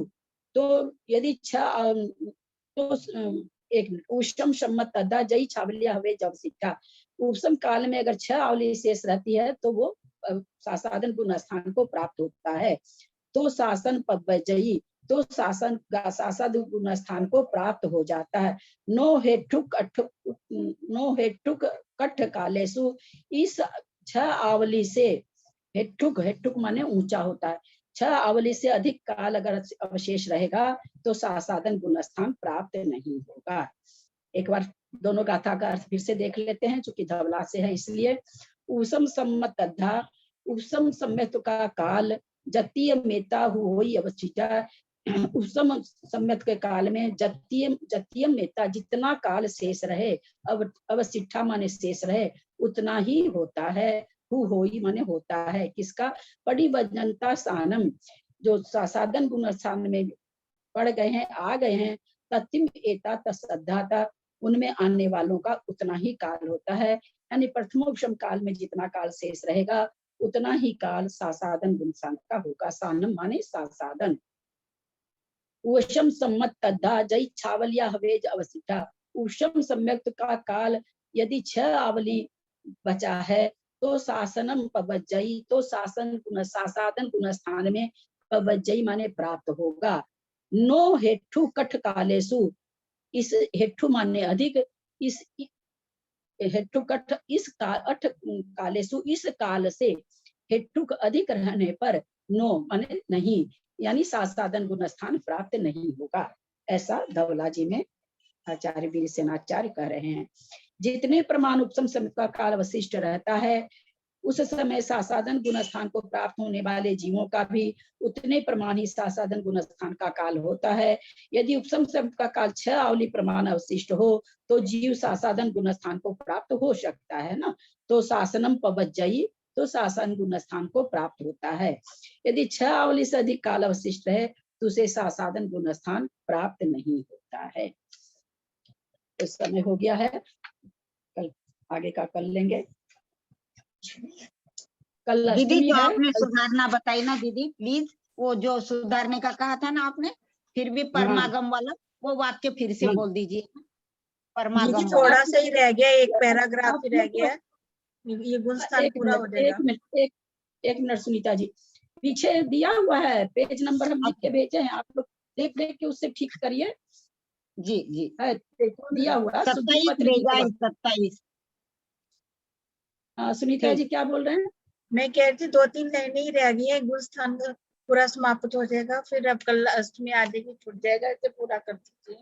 तो यदि 6 तो एक उपशम सम्मत तद्धा जय छावलिया हवे जब सिक्का। उपशम काल में अगर 6 आवली शेष रहती है तो वो सासाधन गुणस्थान को प्राप्त होता है। तो शासन पवज्जयी, तो शासन सासाधन गुणस्थान को प्राप्त हो जाता है। नो हेठुक कट्ठ कालेसु। इस छह आवली से, हेठुक, हेठुक माने ऊंचा होता है, छह आवली से अधिक काल अगर अवशेष रहेगा तो सासादन गुणस्थान प्राप्त नहीं होगा। एक बार दोनों गाथा का अर्थ फिर से देख लेते हैं, चूंकि धवला से है इसलिए। उसम सम्मत अद्धा, उसम सम्मत का काल, जतीय मेता हुई अवचिता, उसम सम्मत के काल में जतीय मेता जितना काल शेष रहे, अवशिष्ठा माने शेष रहे, उतना ही होता है। होई माने होता है किसका, परिवजनता सानम, जो सासादन गुण स्थान में पड़ गए हैं, आ गए हैं, तत्म एता तसद्धाता, उनमें आने वालों का उतना ही काल होता है। यानी प्रथमोपशम काल में जितना काल शेष रहेगा उतना ही काल सासादन गुणस्थान का होगा। सानम माने सासादन। उषम सम्मत तद्धा जय छावलिया हवेज अवसिता, उषम सम्यक्त का काल यदि 6 आवली बचा है तो शासनम पवज्जयी, तो सासादन गुणस्थान में पवज्जयी माने प्राप्त होगा। नो हेठु कठ कालेसु, इस हेठु माने अधिक, इस हेठु कठ इस अठ कालेसु, इस काल से हेठु अधिक रहने पर नो माने नहीं, यानी सासादन गुणस्थान प्राप्त नहीं होगा। ऐसा धवला जी में आचार्य वीर सेनाचार्य कह रहे हैं। जितने प्रमाण उपसम समय का काल अवशिष्ट रहता है उस समय सासादन गुणस्थान को प्राप्त होने वाले जीवों का भी उतने प्रमाण ही सासादन गुणस्थान का काल होता है। यदि उपसम समय का काल 6 आवली प्रमाण अवशिष्ट हो तो जीव सासादन गुणस्थान को प्राप्त हो सकता है ना, तो शासनम पवज्जयी, तो शासन गुणस्थान को प्राप्त होता है। यदि 6 आवली से अधिक काल अवशिष्ट है तो उसे सासादन गुणस्थान प्राप्त नहीं होता है। इस समय हो गया है, कल आगे का कर लेंगे। कल दीदी अष्टमी जो है। आपने सुधारना बताई ना दीदी, प्लीज वो जो सुधारने का कहा था ना आपने, फिर भी परमागम वाला वो वाक्य फिर से बोल दीजिए। परमागम वाला थोड़ा सा ही रह गया, एक पैराग्राफ ही रह गया, ये गुणस्थान पूरा हो जाएगा। एक मिनट सुनीता जी, पीछे दिया हुआ है पेज नंबर हम लिख के भेजे हैं, आप लोग देख देख के उससे ठीक करिए। जी जी है दिया हुआ 27 सुनीता जी क्या बोल रहे हैं? मैं कह रही थी 2-3 लाइनें ही रह गई है, गुणस्थान पूरा समाप्त हो जाएगा, फिर अब कल अष्टमी आ जाएगी, छूट जाएगा, इसे पूरा कर दीजिए।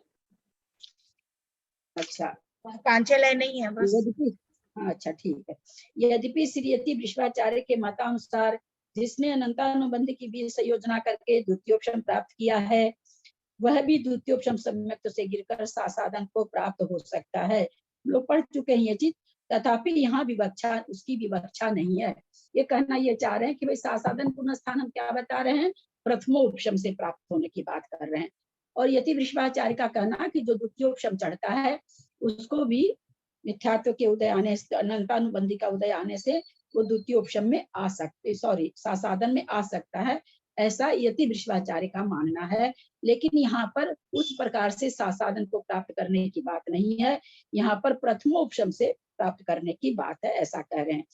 अच्छा 5-6 लाइनें ही है बस। अच्छा ठीक है। यद्यपि श्रीयति विश्वाचार्य के मतानुसार जिसने अनंतानुबंध की बीज संयोजना करके द्वितीयोपशम प्राप्त किया है वह भी द्वितीयोपशम सम्यक्त से गिरकर सासादन को प्राप्त हो सकता है। लोग पढ़ चुके हैं ये चीज, तथापि यहाँ विवक्षा, उसकी विवक्षा नहीं है। ये कहना ये चाह रहे हैं कि भाई सासादन पुनः हम क्या बता रहे हैं, प्रथमोपशम से प्राप्त होने की बात कर रहे हैं। और यति विश्वाचार्य का कहना कि जो द्वितीयोपशम चढ़ता है उसको भी मिथ्यात्व के उदय आने से, अनंतानुबंधी का उदय आने से वो द्वितीयोपशम में आ सकते, सासादन में आ सकता है, ऐसा यति विश्वाचार्य का मानना है। लेकिन यहाँ पर उस प्रकार से सासादन को प्राप्त करने की बात नहीं है, यहाँ पर प्रथमोपशम से प्राप्त करने की बात है, ऐसा कह रहे हैं।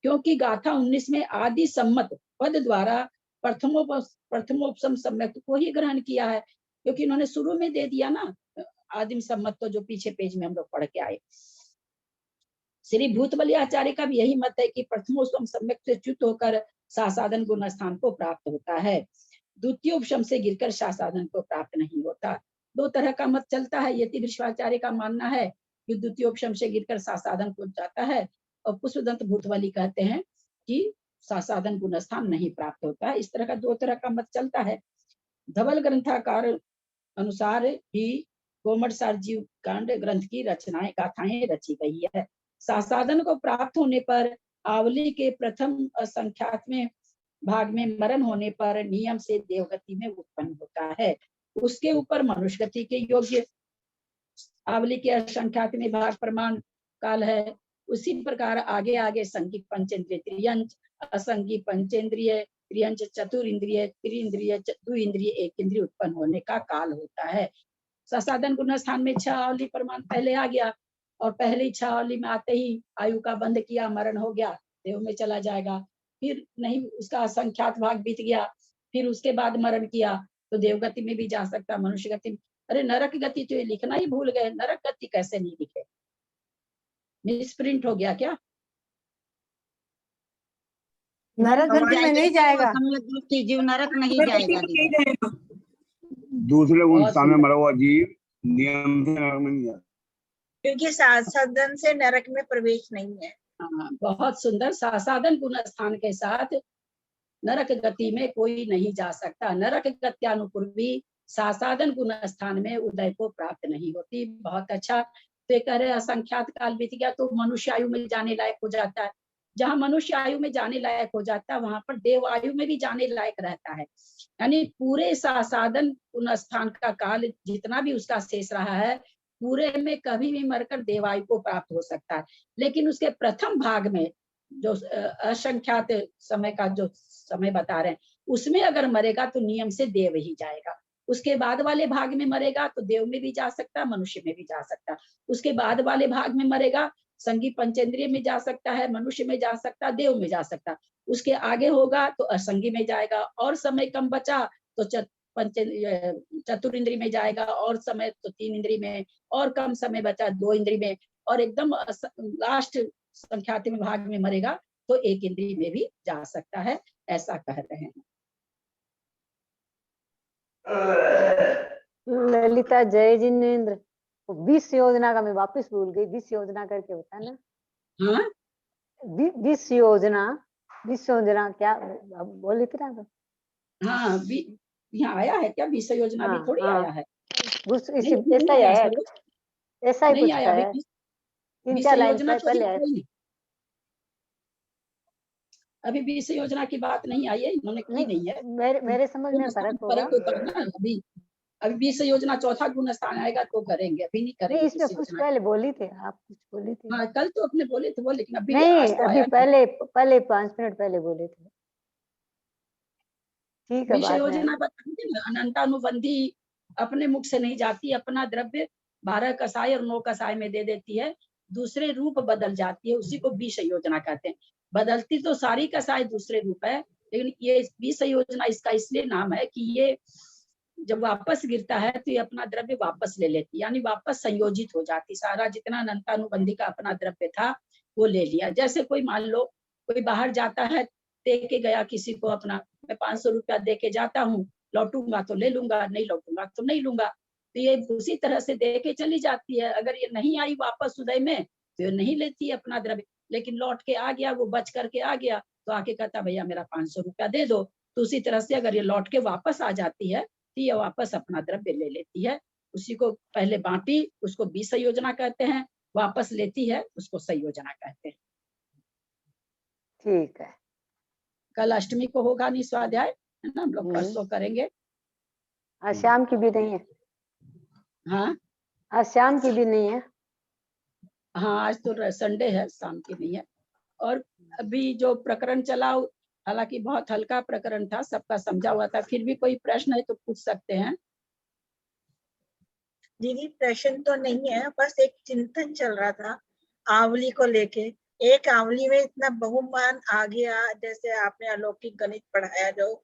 क्योंकि गाथा 19 में आदि सम्मत पद द्वारा प्रथमोपशम सम्यक्त को ही ग्रहण किया है, क्योंकि इन्होंने शुरू में दे दिया ना आदिम सम्मत, तो जो पीछे पेज में हम लोग पढ़ के आए। श्री भूतबली आचार्य का भी यही मत है कि प्रथमोपशम सम्यक से च्युत होकर सासादन गुण स्थान को प्राप्त होता है, द्वितीयोपशम से गिरकर सासादन को प्राप्त नहीं होता। दो तरह का मत चलता है। यति विश्वाचार्य का मानना है कि द्वितीयोपशम से गिरकर सासादन को जाता है, और पुष्पदंत भूतबली कहते हैं कि सासादन गुण स्थान नहीं प्राप्त होता है। इस तरह का दो तरह का मत चलता है। धवल ग्रंथकार अनुसार ही कोमटसार जीव कांड ग्रंथ की रचनाएं, गाथाएं रची गई है। सासादन को प्राप्त होने पर आवली के प्रथम असंख्यात में भाग में मरण होने पर नियम से देवगति में उत्पन्न होता है, उसके ऊपर मनुष्य गति के योग्य आवली के असंख्यात में भाग प्रमाण काल है। उसी प्रकार आगे आगे संगी पंचेंद्रिय त्रियंच, असंगी पंचेंद्रिय त्रियंच, चतुरिंद्रिय त्रिंद्रिय, द्विइंद्रिय एक इंद्रिय उत्पन्न होने का काल होता है। सासादन गुण स्थान में 6 आवली प्रमाण पहले आ गया, और पहली 6 आवली में आते ही आयु का बंध किया, मरण हो गया, देव में चला जाएगा। फिर नहीं, उसका असंख्यात भाग बीत गया, फिर उसके बाद मरण किया तो देवगति में भी जा सकता, मनुष्य गति में। अरे नरक गति तो ये लिखना ही भूल गए, नरक गति कैसे नहीं लिखे, मिसप्रिंट हो गया क्या? नरक गति में नहीं जाएगा। सम्यक दृष्टि जीव नरक नहीं जाएगा दीदी। दूसरे उन बहुत सामने सुंदर। मरा हुआ जीव नियम से नरक में नहीं जाता। क्योंकि साधन से नरक में प्रवेश नहीं है। हाँ, बहुत सुंदर। सासाधन गुण स्थान के साथ नरक गति में कोई नहीं जा सकता। नरक गत्यानुपूर्वी सासाधन गुण स्थान में उदय को प्राप्त नहीं होती। बहुत अच्छा। तो कह रहे असंख्यात काल बीत गया तो मनुष्य आयु में जाने लायक हो जाता है। जहाँ मनुष्य आयु में जाने लायक हो जाता है वहां पर देव आयु में भी जाने लायक रहता है। यानी पूरे सासाधन गुण स्थान का काल जितना भी उसका शेष रहा है पूरे में कभी भी मरकर देवायु को प्राप्त हो सकता है। लेकिन उसके प्रथम भाग में जो असंख्यात समय का जो समय बता रहे हैं उसमें अगर मरेगा तो नियम से देव ही जाएगा। उसके बाद वाले भाग में मरेगा तो देव में भी जा सकता, मनुष्य में भी जा सकता। उसके बाद वाले भाग में मरेगा संगी पंचेंद्रिय में जा सकता है, मनुष्य में जा सकता, देव में जा सकता। उसके आगे होगा तो असंगी में जाएगा, और समय कम बचा तो चतुर इंद्रिय में जाएगा, और समय तो 3 इंद्रिय में, और कम समय बचा 2 इंद्रिय में, और एकदम लास्ट संख्यात में भाग में मरेगा तो 1 इंद्रिय में भी जा सकता है। ऐसा कह रहे हैं। ललिता जय जिनेन्द्र 20 योजना का मैं वापस भूल गई। 20 योजना करके बताना। हाँ 20 योजना क्या बोली थी ना। हाँ यहाँ आया है क्या? 20 योजना भी थोड़ी आया है। ऐसा ही नहीं आया, आया, ऐसा ही नहीं कुछ आया है। अभी 3-4 लाइन योजना तो पहले आया। अभी 20 योजना की बात नहीं आई है, इन्होंने की नहीं है। मेरे समझ में फर्क होगा। होता है ना। अभी 20 योजना चौथा गुण स्थान आएगा तो करेंगे, अभी नहीं करेंगे। इसमें कुछ पहले बोली थी आप, कुछ बोली थी। हाँ कल तो अपने बोले थे वो, लेकिन अभी नहीं आज तो अभी आया पहले 5 मिनट पहले बोले थे। ठीक है, विषय योजना बताएंगे ना। अनंतानुबंधी अपने मुख से नहीं जाती, अपना द्रव्य 12 कसाय और 9 कसाय में दे देती है, दूसरे रूप बदल जाती है, उसी को विषय योजना कहते हैं। बदलती तो सारी कसाय दूसरे रूप है, लेकिन ये विषय योजना इसका इसलिए नाम है कि ये जब वापस गिरता है तो ये अपना द्रव्य वापस ले लेती, यानी वापस संयोजित हो जाती। सारा जितना अनंतानुबंधी का अपना द्रव्य था वो ले लिया। जैसे कोई मान लो कोई बाहर जाता है, दे के गया किसी को अपना, मैं 500 रुपया दे के जाता हूँ, लौटूंगा तो ले लूंगा, नहीं लौटूंगा तो नहीं लूंगा। तो ये उसी तरह से दे के चली जाती है। अगर ये नहीं आई वापस उदय में तो ये नहीं लेती है अपना द्रव्य, लेकिन लौट के आ गया, वो बच करके आ गया तो आके कहता भैया मेरा 500 रुपया दे दो। तो उसी तरह से अगर ये लौट के वापस आ जाती है तो ये वापस अपना द्रव्य ले लेती है। उसी को पहले बांटी, उसको विसंयोजना कहते हैं, वापस लेती है उसको संयोजना कहते हैं। ठीक है। कल अष्टमी को होगा नहीं स्वाध्याय, है ना, हम लोग परसों करेंगे। आज शाम की भी नहीं है। हाँ आज शाम की भी नहीं है। हाँ आज तो संडे है, शाम की नहीं है। और अभी जो प्रकरण चला, हालांकि बहुत हल्का प्रकरण था, सबका समझा हुआ था, फिर भी कोई प्रश्न है तो पूछ सकते हैं। दीदी प्रश्न तो नहीं है, बस एक चिंतन चल रहा था आवली को लेके। एक आवली में इतना बहुमान आ गया, जैसे आपने अलौकिक गणित पढ़ाया जो,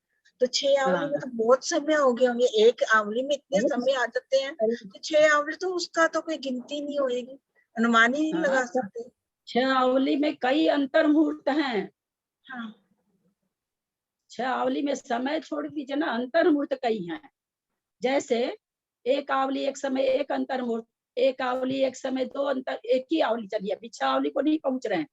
तो 6 आवली में तो बहुत समय हो गए होंगे। एक आवली में इतने समय आ जाते हैं तो 6 आवली तो उसका तो कोई गिनती नहीं होगी, अनुमान ही नहीं लगा सकते। 6 आवली में कई अंतर मुहूर्त हैं। हाँ 6 आवली में समय छोड़ दीजिए ना, अंतर मुहूर्त कई हैं। जैसे एक आवली एक समय एक अंतर मुहूर्त, एक आवली एक समय 2 अंतर, एक ही आवली, चलिए अभी 6 आवली को नहीं पहुंच रहे हैं।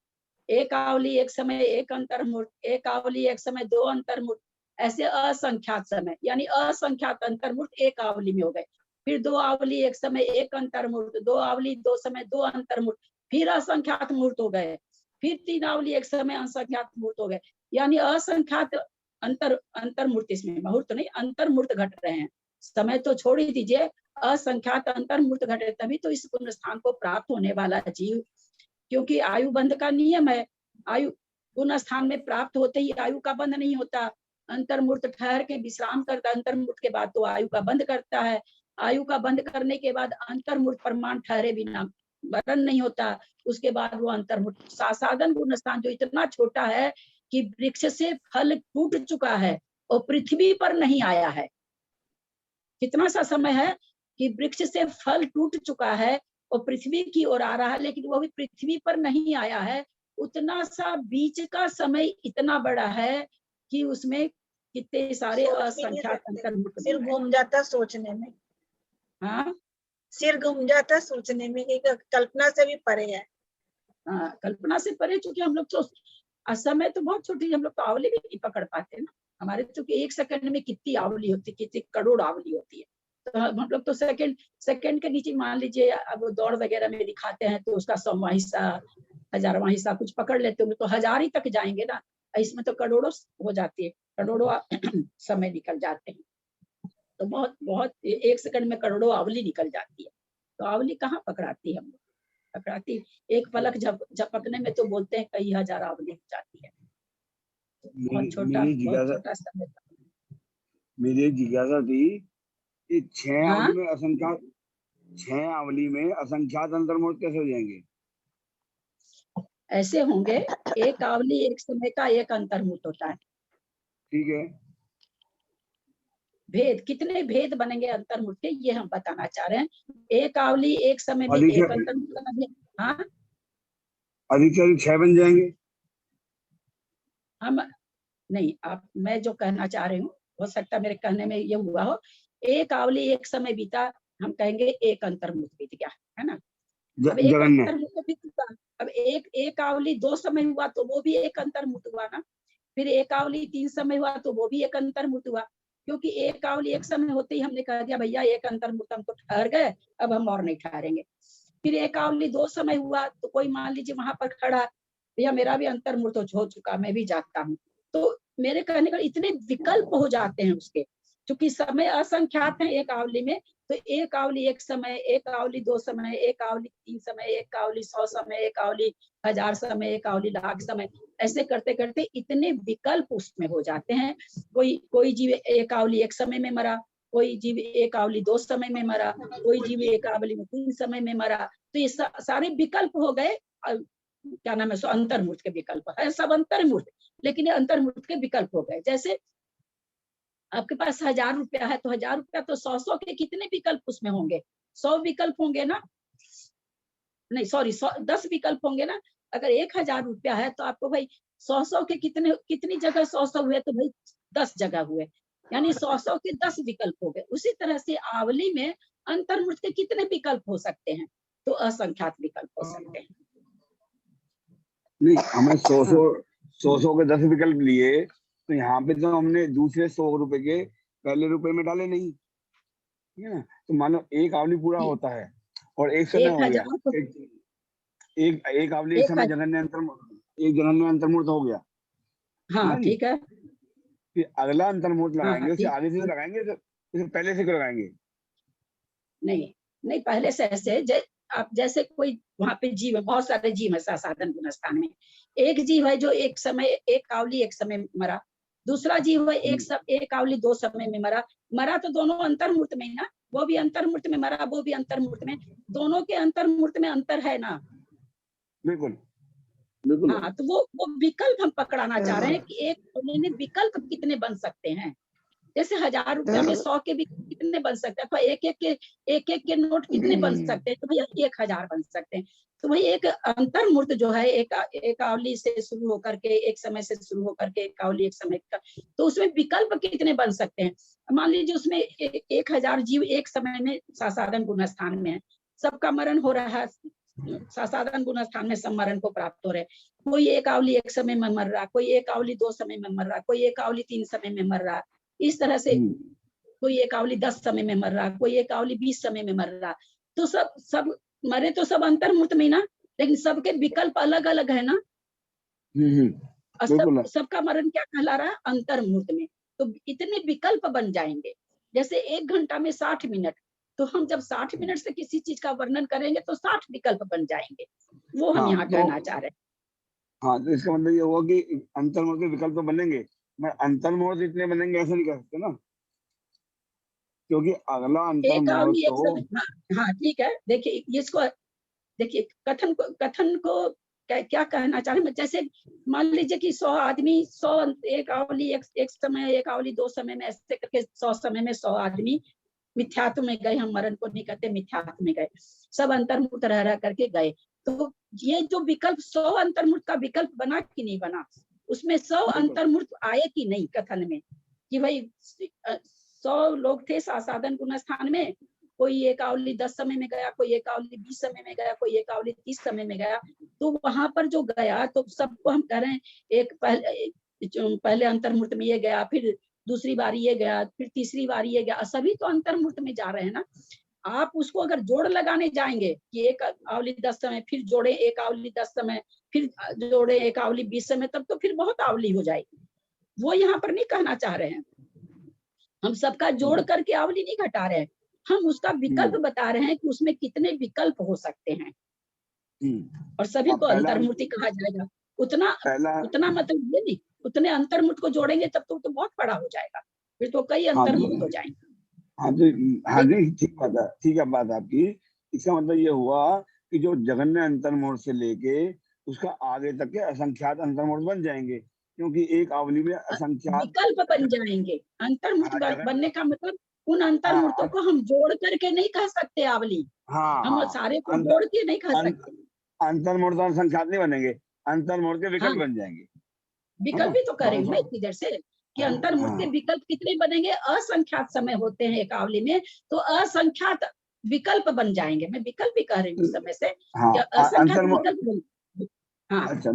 एक आवली एक समय एक अंतर मुहूर्त, एक आवली एक समय 2 अंतर मुहूर्त, ऐसे असंख्यात समय, यानी असंख्यात अंतर मुहूर्त एक आवली में हो गए। फिर 2 आवली एक समय एक अंतर मुहूर्त, 2 आवली 2 समय 2 अंतर मुहूर्त, फिर असंख्यात मुहूर्त हो गए। फिर 3 आवली एक समय असंख्यात मुहूर्त हो गए, यानी असंख्यात अंतर मुहूर्त, इसमें मुहूर्त नहीं अंतर मुहूर्त घट रहे हैं। समय तो छोड़ ही दीजिए, असंख्यात अंतर मुहूर्त घटे, तभी तो इस पुण्य स्थान को प्राप्त होने वाला जीव, क्योंकि आयु बंध का नियम है। आयु पुण्य स्थान में प्राप्त होते ही आयु का बंध नहीं होता। अंतर मुहूर्त ठहर के विश्राम करता, अंतर मुहूर्त के बाद तो आयु का बंध करता है। आयु का बंध करने के बाद अंतर मुहूर्त प्रमाण ठहरे बिना वरण नहीं होता। उसके बाद वो अंतर मुहूर्त सासाधन गुण स्थान जो इतना छोटा है कि वृक्ष से फल टूट चुका है और पृथ्वी पर नहीं आया है। कितना सा समय है कि वृक्ष से फल टूट चुका है और पृथ्वी की ओर आ रहा है, लेकिन वो भी पृथ्वी पर नहीं आया है। उतना सा बीच का समय इतना बड़ा है कि उसमें कितने सारे सोच भी नहीं असंख्यात सकते। अंतर्मुख सिर बन रहे घूम जाता सोचने में, हैं। हाँ सिर घूम जाता सोचने में कि कल्पना से भी परे है। हाँ, कल्पना से परे, चूंकि हम लोग तो समय तो बहुत छोटी, हम लोग तो आवली भी नहीं पकड़ पाते ना। हमारे चूंकि 1 सेकंड में कितनी आवली होती है, कितनी करोड़ आवली होती है। तो हम लोग तो सेकंड के नीचे मान लीजिए, अब दौड़ वगैरह में दिखाते हैं तो उसका 100वां हिस्सा, 1000वां हिस्सा कुछ पकड़ लेते होंगे, तो 1000 ही तक जाएंगे ना। इसमें तो करोड़ों हो जाती है, करोड़ों समय निकल जाते हैं। तो बहुत बहुत 1 सेकंड में करोड़ों आवली निकल जाती है। तो आवली कहाँ पकड़ाती है हम लोग, पकड़ाती एक पलक झपकने में तो बोलते हैं कई हजार आवली हो जाती है। बहुत छोटा समय। मेरी एक जिज्ञासा थी कि 6 हाँ? आवली में असंख्यात 6 आवली में असंख्यात अंतर्मुख कैसे हो जाएंगे? ऐसे होंगे, एक आवली एक समय का एक अंतर्मुख होता है। ठीक है, भेद, कितने भेद बनेंगे अंतर्मुख के, ये हम बताना चाह रहे हैं। एक आवली एक समय में अधिक एक अंतर्मुख का भेद। हाँ, अधिक से अधिक 6 बन जाएंगे। हम नहीं, आप, मैं जो कहना चाह रही हूँ, हो सकता है मेरे कहने में ये हुआ हो, एक आवली एक समय बीता, हम कहेंगे एक अंतर्मुख बीत गया, है ना। अब एक जगन्य। अंतर्मुख बीत गया, अब एक आवली 2 समय हुआ तो वो भी एक अंतर्मुख हुआ ना। फिर एक आवली 3 समय हुआ तो वो भी एक अंतर्मुख हुआ, क्योंकि एक आवली एक समय होते ही हमने कह दिया भैया एक अंतर्मुख, हम तो ठहर गए, अब हम और नहीं ठहरेंगे। फिर एक आवली 2 समय हुआ तो कोई मान लीजिए वहां पर खड़ा, भैया मेरा भी अंतर्मुख हो चुका, मैं भी जागता हूँ। तो मेरे कहने का इतने विकल्प हो जाते हैं उसके, क्योंकि समय असंख्यात है एक आवली में। तो एक आवली एक समय, एक आवली 2 समय, एक आवली 3 समय, एक आवली 100 समय, एक आवली 1000 समय, एक आवली लाख समय, ऐसे करते करते इतने विकल्प उसमें हो जाते हैं। कोई जीव एक आवली एक समय में मरा, कोई जीव एक आवली 2 समय में मरा, कोई जीव एक आवली में 3 समय में मरा। तो ये सारे विकल्प हो गए, क्या नाम है, सो अंतर्मुख के विकल्प है, सब अंतर्मुख, लेकिन ये अंतर्मुख के विकल्प हो गए। जैसे आपके पास 1000 रुपया है तो 1000 रुपया तो 100 के कितने विकल्प उसमें होंगे, 100 विकल्प होंगे ना, नहीं सॉरी 10 विकल्प होंगे ना। अगर 1000 रुपया है तो आपको भाई 100 के कितनी जगह 100 हुए, तो भाई 10 जगह हुए, यानी 100 के 10 विकल्प हो गए। उसी तरह से आवली में अंतर्मुख के कितने विकल्प हो सकते हैं, तो असंख्यात विकल्प हो सकते हैं। नहीं, हमें 100 के 10 विकल्प लिए, तो यहाँ पे तो हमने दूसरे 100 रुपए के पहले रुपए में डाले नहीं, ठीक है ना। तो मान लो एक आवली पूरा होता है और एक समय हो गया, 1000 एक आवली एक समय जगन्य अंतर्मुहूर्त हो गया। हाँ ठीक है, फिर अगला अंतर्मुहूर्त लगाएंगे, हाँ उसे ठीक, आगे से लगाएंगे तो उसे पहले से क्यों लगाएंगे? नहीं नहीं, पहले से ऐसे आप जैसे कोई वहां पे जीव है, बहुत सारे जीव है साधन गुणस्थान में। एक जीव है जो एक समय एक आवली एक समय मरा, दूसरा जीव है एक आवली 2 समय में मरा तो दोनों अंतर्मुहूर्त में ही ना, वो भी अंतर्मुहूर्त में मरा, वो भी अंतर्मुहूर्त में, दोनों के अंतर्मुहूर्त में अंतर है ना। बिल्कुल बिल्कुल। हाँ, तो वो विकल्प हम पकड़ाना चाह रहे हैं कि एक आवली में विकल्प कितने बन सकते हैं। जैसे 1000 रुपया में 100 के भी कितने बन सकते हैं, अथवा एक के नोट कितने बन सकते हैं, तो भैया 1000 बन सकते हैं। तो वही एक अंतर्मुहूर्त जो है, एक आवली से शुरू होकर के, एक समय से शुरू होकर के एक आवली एक समय का, तो उसमें विकल्प कितने बन सकते हैं। मान लीजिए उसमें 1000 जीव एक समय में सासाधन गुणस्थान में है, सबका मरण हो रहा है, सासाधन गुणस्थान में सब मरण को प्राप्त हो रहे हैं। कोई एक आवली एक समय में मर रहा, कोई एक आवली 2 समय में मर रहा, कोई एक आवली 3 समय में मर रहा, इस तरह से कोई एक आवली 10 समय में मर रहा, कोई एक आवली 20 समय में मर रहा। तो सब मरे तो सब अंतर्मुहूर्त में ना, लेकिन सबके विकल्प अलग अलग है ना। और सबका मरण क्या कहला रहा है, अंतर्मुहूर्त में। तो इतने विकल्प बन जाएंगे, जैसे 1 घंटा में 60 मिनट, तो हम जब 60 मिनट से किसी चीज का वर्णन करेंगे तो 60 विकल्प बन जाएंगे, वो हम यहाँ कहना चाह रहे हैं। हाँ, तो इसका मतलब ये हुआ कि अंतर्मुहूर्त के विकल्प तो बनेंगे, मैं अंतर्मुहूर्त इतने बनेंगे ऐसे नहीं कह सकते ना, क्योंकि अगला अंतर्मुहूर्त तो हाँ ठीक है, देखिए इसको, देखिए कथन को क्या कहना चाह रहे हैं। जैसे मान लीजिए कि 100 आदमी, 100 एक आवली एक समय, एक आवली 2 समय में, ऐसे करके 100 समय में 100 आदमी मिथ्यात्व में गए, हम मरण को नहीं कहते, मिथ्यात्व में गए, सब अंतर्मुहूर्त रह करके गए। तो ये जो विकल्प 100 अंतर्मूर्त का विकल्प बना कि नहीं बना, उसमें 100 अंतर्मूर्त आए कि नहीं कथन में, कि भाई 100 लोग थे साधन गुण स्थान में, कोई एक आवली 10 समय में गया, कोई एक आवली 20 समय में गया, कोई एक आवली 30 समय में गया। तो वहां पर जो गया तो सबको हम कह रहे हैं, एक पहले अंतर्मूर्त में ये गया, फिर दूसरी बारी ये गया, फिर तीसरी बारी ये गया, सभी तो अंतर्मूर्त में जा रहे हैं ना। आप उसको अगर जोड़ लगाने जाएंगे कि एक आवली 10 समय, फिर जोड़े एक आवली 10 समय, फिर जोड़े एक आवली 20 समय, तब तो फिर बहुत आवली हो जाएगी। वो यहाँ पर नहीं कहना चाह रहे हैं। हम सबका जोड़ करके आवली नहीं घटा रहे हैं, हम उसका विकल्प बता रहे हैं कि उसमें कितने विकल्प हो सकते हैं, और सभी को अंतर्मूर्ति कहा जाएगा। उतना मतलब ये नहीं, उतने अंतर्मूर्त को जोड़ेंगे तब तो बहुत बड़ा हो जाएगा, फिर तो कई अंतर्मूर्त हो जाएंगे। हाँ जी, ठीक है बात आपकी। इसका मतलब ये हुआ कि जो जगन्य अंतर्मूर्त से लेके उसका आगे तक के असंख्यात अंतर्मूर्त बन जाएंगे, क्योंकि एक आवली में असंख्यात विकल्प बन जाएंगे। अंतर्मूर्त बनने का मतलब उन अंतर्मूर्तों को हम जोड़ करके नहीं कह सकते आवली, हम सारे को जोड़ के नहीं कह सकते। अंतर्मूर्त और संख्यात नहीं बनेंगे, अंतर्मूर्त के विकल्प बन जाएंगे। विकल्प भी तो करेंगे ना इतनी देर से कि अंतर्मूर्त के विकल्प कितने बनेंगे, असंख्यात समय होते हैं एक आवली में, तो असंख्यात विकल्प बन जाएंगे। मैं विकल्प भी कह रही हूँ समय से, असंख्यात विकल्प। अच्छा,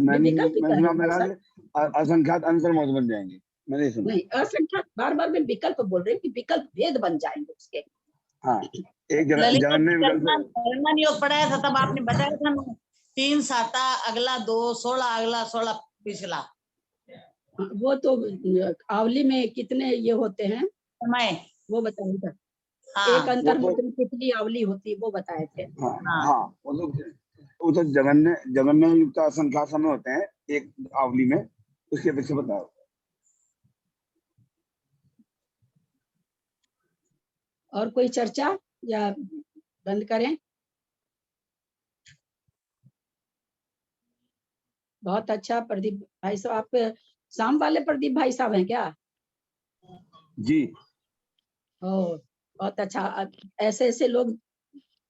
असंख्यात अंतर्मूर्त बन जाएंगे, मैंने सुना नहीं, असंख्यात बार बार मैं विकल्प बोल रही हूँ कि विकल्प भेद बन जाएंगे उसके। हाँ, एक जगन्नाथ योग पढ़ाया था तब आपने बताया था ना, 3 7 अगला 2 16 अगला 16 पिछला। वो तो आवली में कितने ये होते हैं समय, वो बताया था। हाँ, एक अंतर्मूर्त में कितनी आवली होती है वो बताए थे। हाँ, वो तो जगन्य युक्त असंख्यात समय होते हैं एक आवली में, उसके पीछे बताओ। और कोई चर्चा या बंद करें? बहुत अच्छा प्रदीप भाई साहब, आप शाम वाले प्रदीप भाई साहब हैं क्या? जी। बहुत अच्छा। ऐसे ऐसे लोग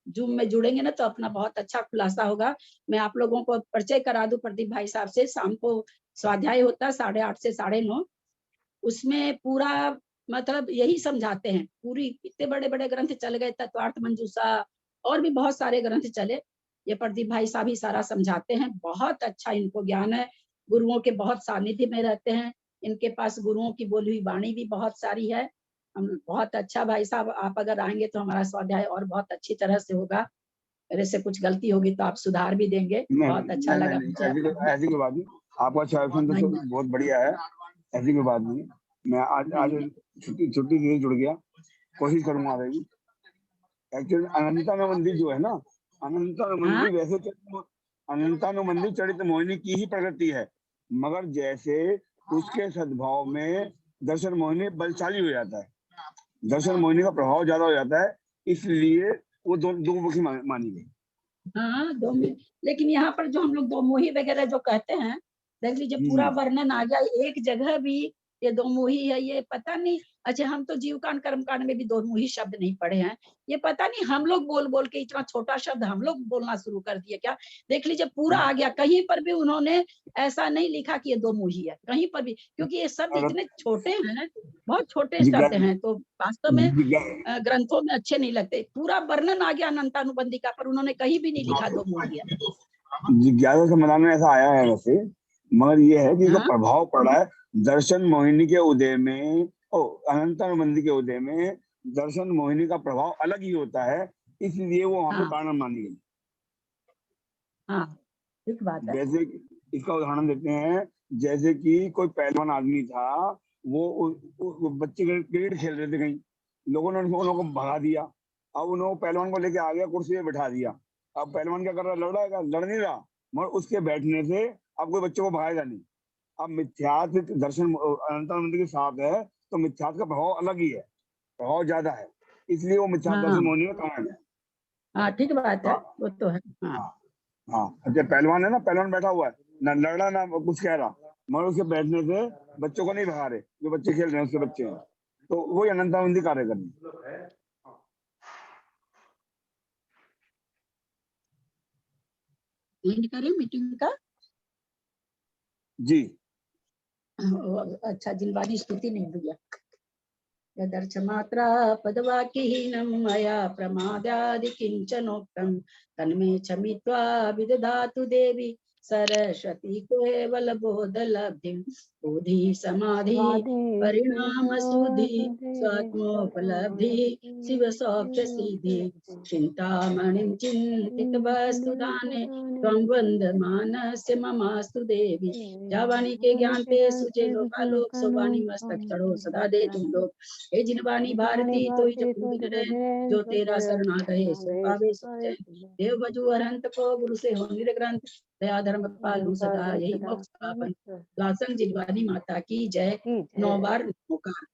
जूम में जुड़ेंगे ना तो अपना बहुत अच्छा खुलासा होगा। मैं आप लोगों को परिचय करा दूं प्रदीप भाई साहब से। शाम को स्वाध्याय होता है 8:30 से 9:30, उसमें पूरा मतलब यही समझाते हैं। पूरी इतने बड़े बड़े ग्रंथ चल गए, तत्वार्थ मंजूषा और भी बहुत सारे ग्रंथ चले, ये प्रदीप भाई साहब ही सारा समझाते हैं। बहुत अच्छा इनको ज्ञान है, गुरुओं के बहुत सानिध्य में रहते हैं, इनके पास गुरुओं की बोली हुई वाणी भी बहुत सारी है। हम बहुत अच्छा भाई साहब, आप अगर आएंगे तो हमारा स्वाध्याय और बहुत अच्छी तरह से होगा। मेरे से कुछ गलती होगी तो आप सुधार भी देंगे। बहुत अच्छा लगा मुझे। ऐसी कोई बात नहीं, आपका चॉइस तो बहुत बढ़िया है, ऐसी कोई बात नहीं। मैं आज छुट्टी से जुड़ गया, कोशिश करूंगा आगे भी। एक्चुअली अनंतानुबंधी जो है ना, अनंतानुबंधी वैसे अनंतानुबंधी चरित मोहिनी की ही प्रकृति है, मगर जैसे उसके सद्भाव में दर्शन मोहिनी बलशाली हो जाता है, दर्शन मोहिनी का प्रभाव ज्यादा हो जाता है, इसलिए वो दो मुखी मानी गई। हाँ, दो, लेकिन यहाँ पर जो हम लोग दो मोही वगैरह जो कहते हैं, देख लीजिए पूरा वर्णन आ गया। एक जगह भी ये दो मोही है, ये पता नहीं। अच्छा, हम तो जीवकांड कर्मकांड में भी दो मोही शब्द नहीं पढ़े हैं, ये पता नहीं हम लोग बोल बोल के इतना छोटा शब्द हम लोग बोलना शुरू कर दिए क्या। देख लीजिए पूरा आ गया, कहीं पर भी उन्होंने ऐसा नहीं लिखा कि ये दो मोही है, कहीं पर भी, क्योंकि ये शब्द इतने छोटे हैं, बहुत छोटे शब्द हैं, तो वास्तव में ग्रंथों में अच्छे नहीं लगते। पूरा वर्णन आ गया अनंतानुबंधी का, पर उन्होंने कहीं भी नहीं लिखा दो मोही है। जिज्ञासा समाधान में ऐसा आया है वैसे, मगर ये है कि जो प्रभाव पड़ा है दर्शन मोहिनी के उदय में, अनंतानुबंधी के उदय में दर्शन मोहिनी का प्रभाव अलग ही होता है, इसलिए वो वहां पे कारण मानी गई। हाँ, ठीक बात है। जैसे इसका उदाहरण देते हैं, जैसे कि कोई पहलवान आदमी था, वो बच्चे क्रिकेट खेल रहे थे, कहीं लोगों ने उनको भगा दिया। अब उन्होंने पहलवान को लेके आ गया, कुर्सी पे बैठा दिया। अब पहलवान क्या कर रहा है, लड़ नहीं रहा, मगर उसके बैठने से अब कोई बच्चे को भगाएगा नहीं। अब मिथ्यात दर्शन अनंतानुबंधी के साथ है, तो मिथ्यात का प्रभाव अलग ही है, प्रभाव ज्यादा है, इसलिए वो मिथ्यात दर्शन मोहिनी का कारण है। हाँ, ठीक बात है, वो तो है। हाँ, अच्छा, पहलवान है ना, पहलवान बैठा हुआ है, ना लड़ रहा ना कुछ कह रहा, मगर उसके बैठने से बच्चों को नहीं भगा रहे, जो बच्चे खेल रहे हैं उसके बच्चे हैं, तो वो अनंतानुबंधी कार्य कर रही है। एंड करें मीटिंग का। जी अच्छा जिनवानी स्तुति नहीं भैया। यदर्थ मात्रा पदवाक्यहीनं मया प्रमादादि किंचनोक्तं तन्मे क्षमित्वा विदधातु देवी सरस्वती केवल बोध लब्धिं बोधि समाधि परिणाम सुधि स्वात्मोपलब्धि शिव सौख्य सिद्धि चिंतामणिं चिंतित वस्तुदाने त्वं वन्दमानस्य ममास्तु देवी। जावाणी के ज्ञान पे सुजे लोकालोक सोवाणी मस्तक चढ़ो सदा दे तुम लोग। हे जिनवानी भारती तो ही जब दिन रहे जो तेरा शरणा गए सो पावे सो जय। देव बजू अरहंत को गुरु से हो निर्ग्रंथ दया धर्म पालू सदा यही मोक्ष पावन। दासन जिनवानी माता की जय। 9 बार नमोकार।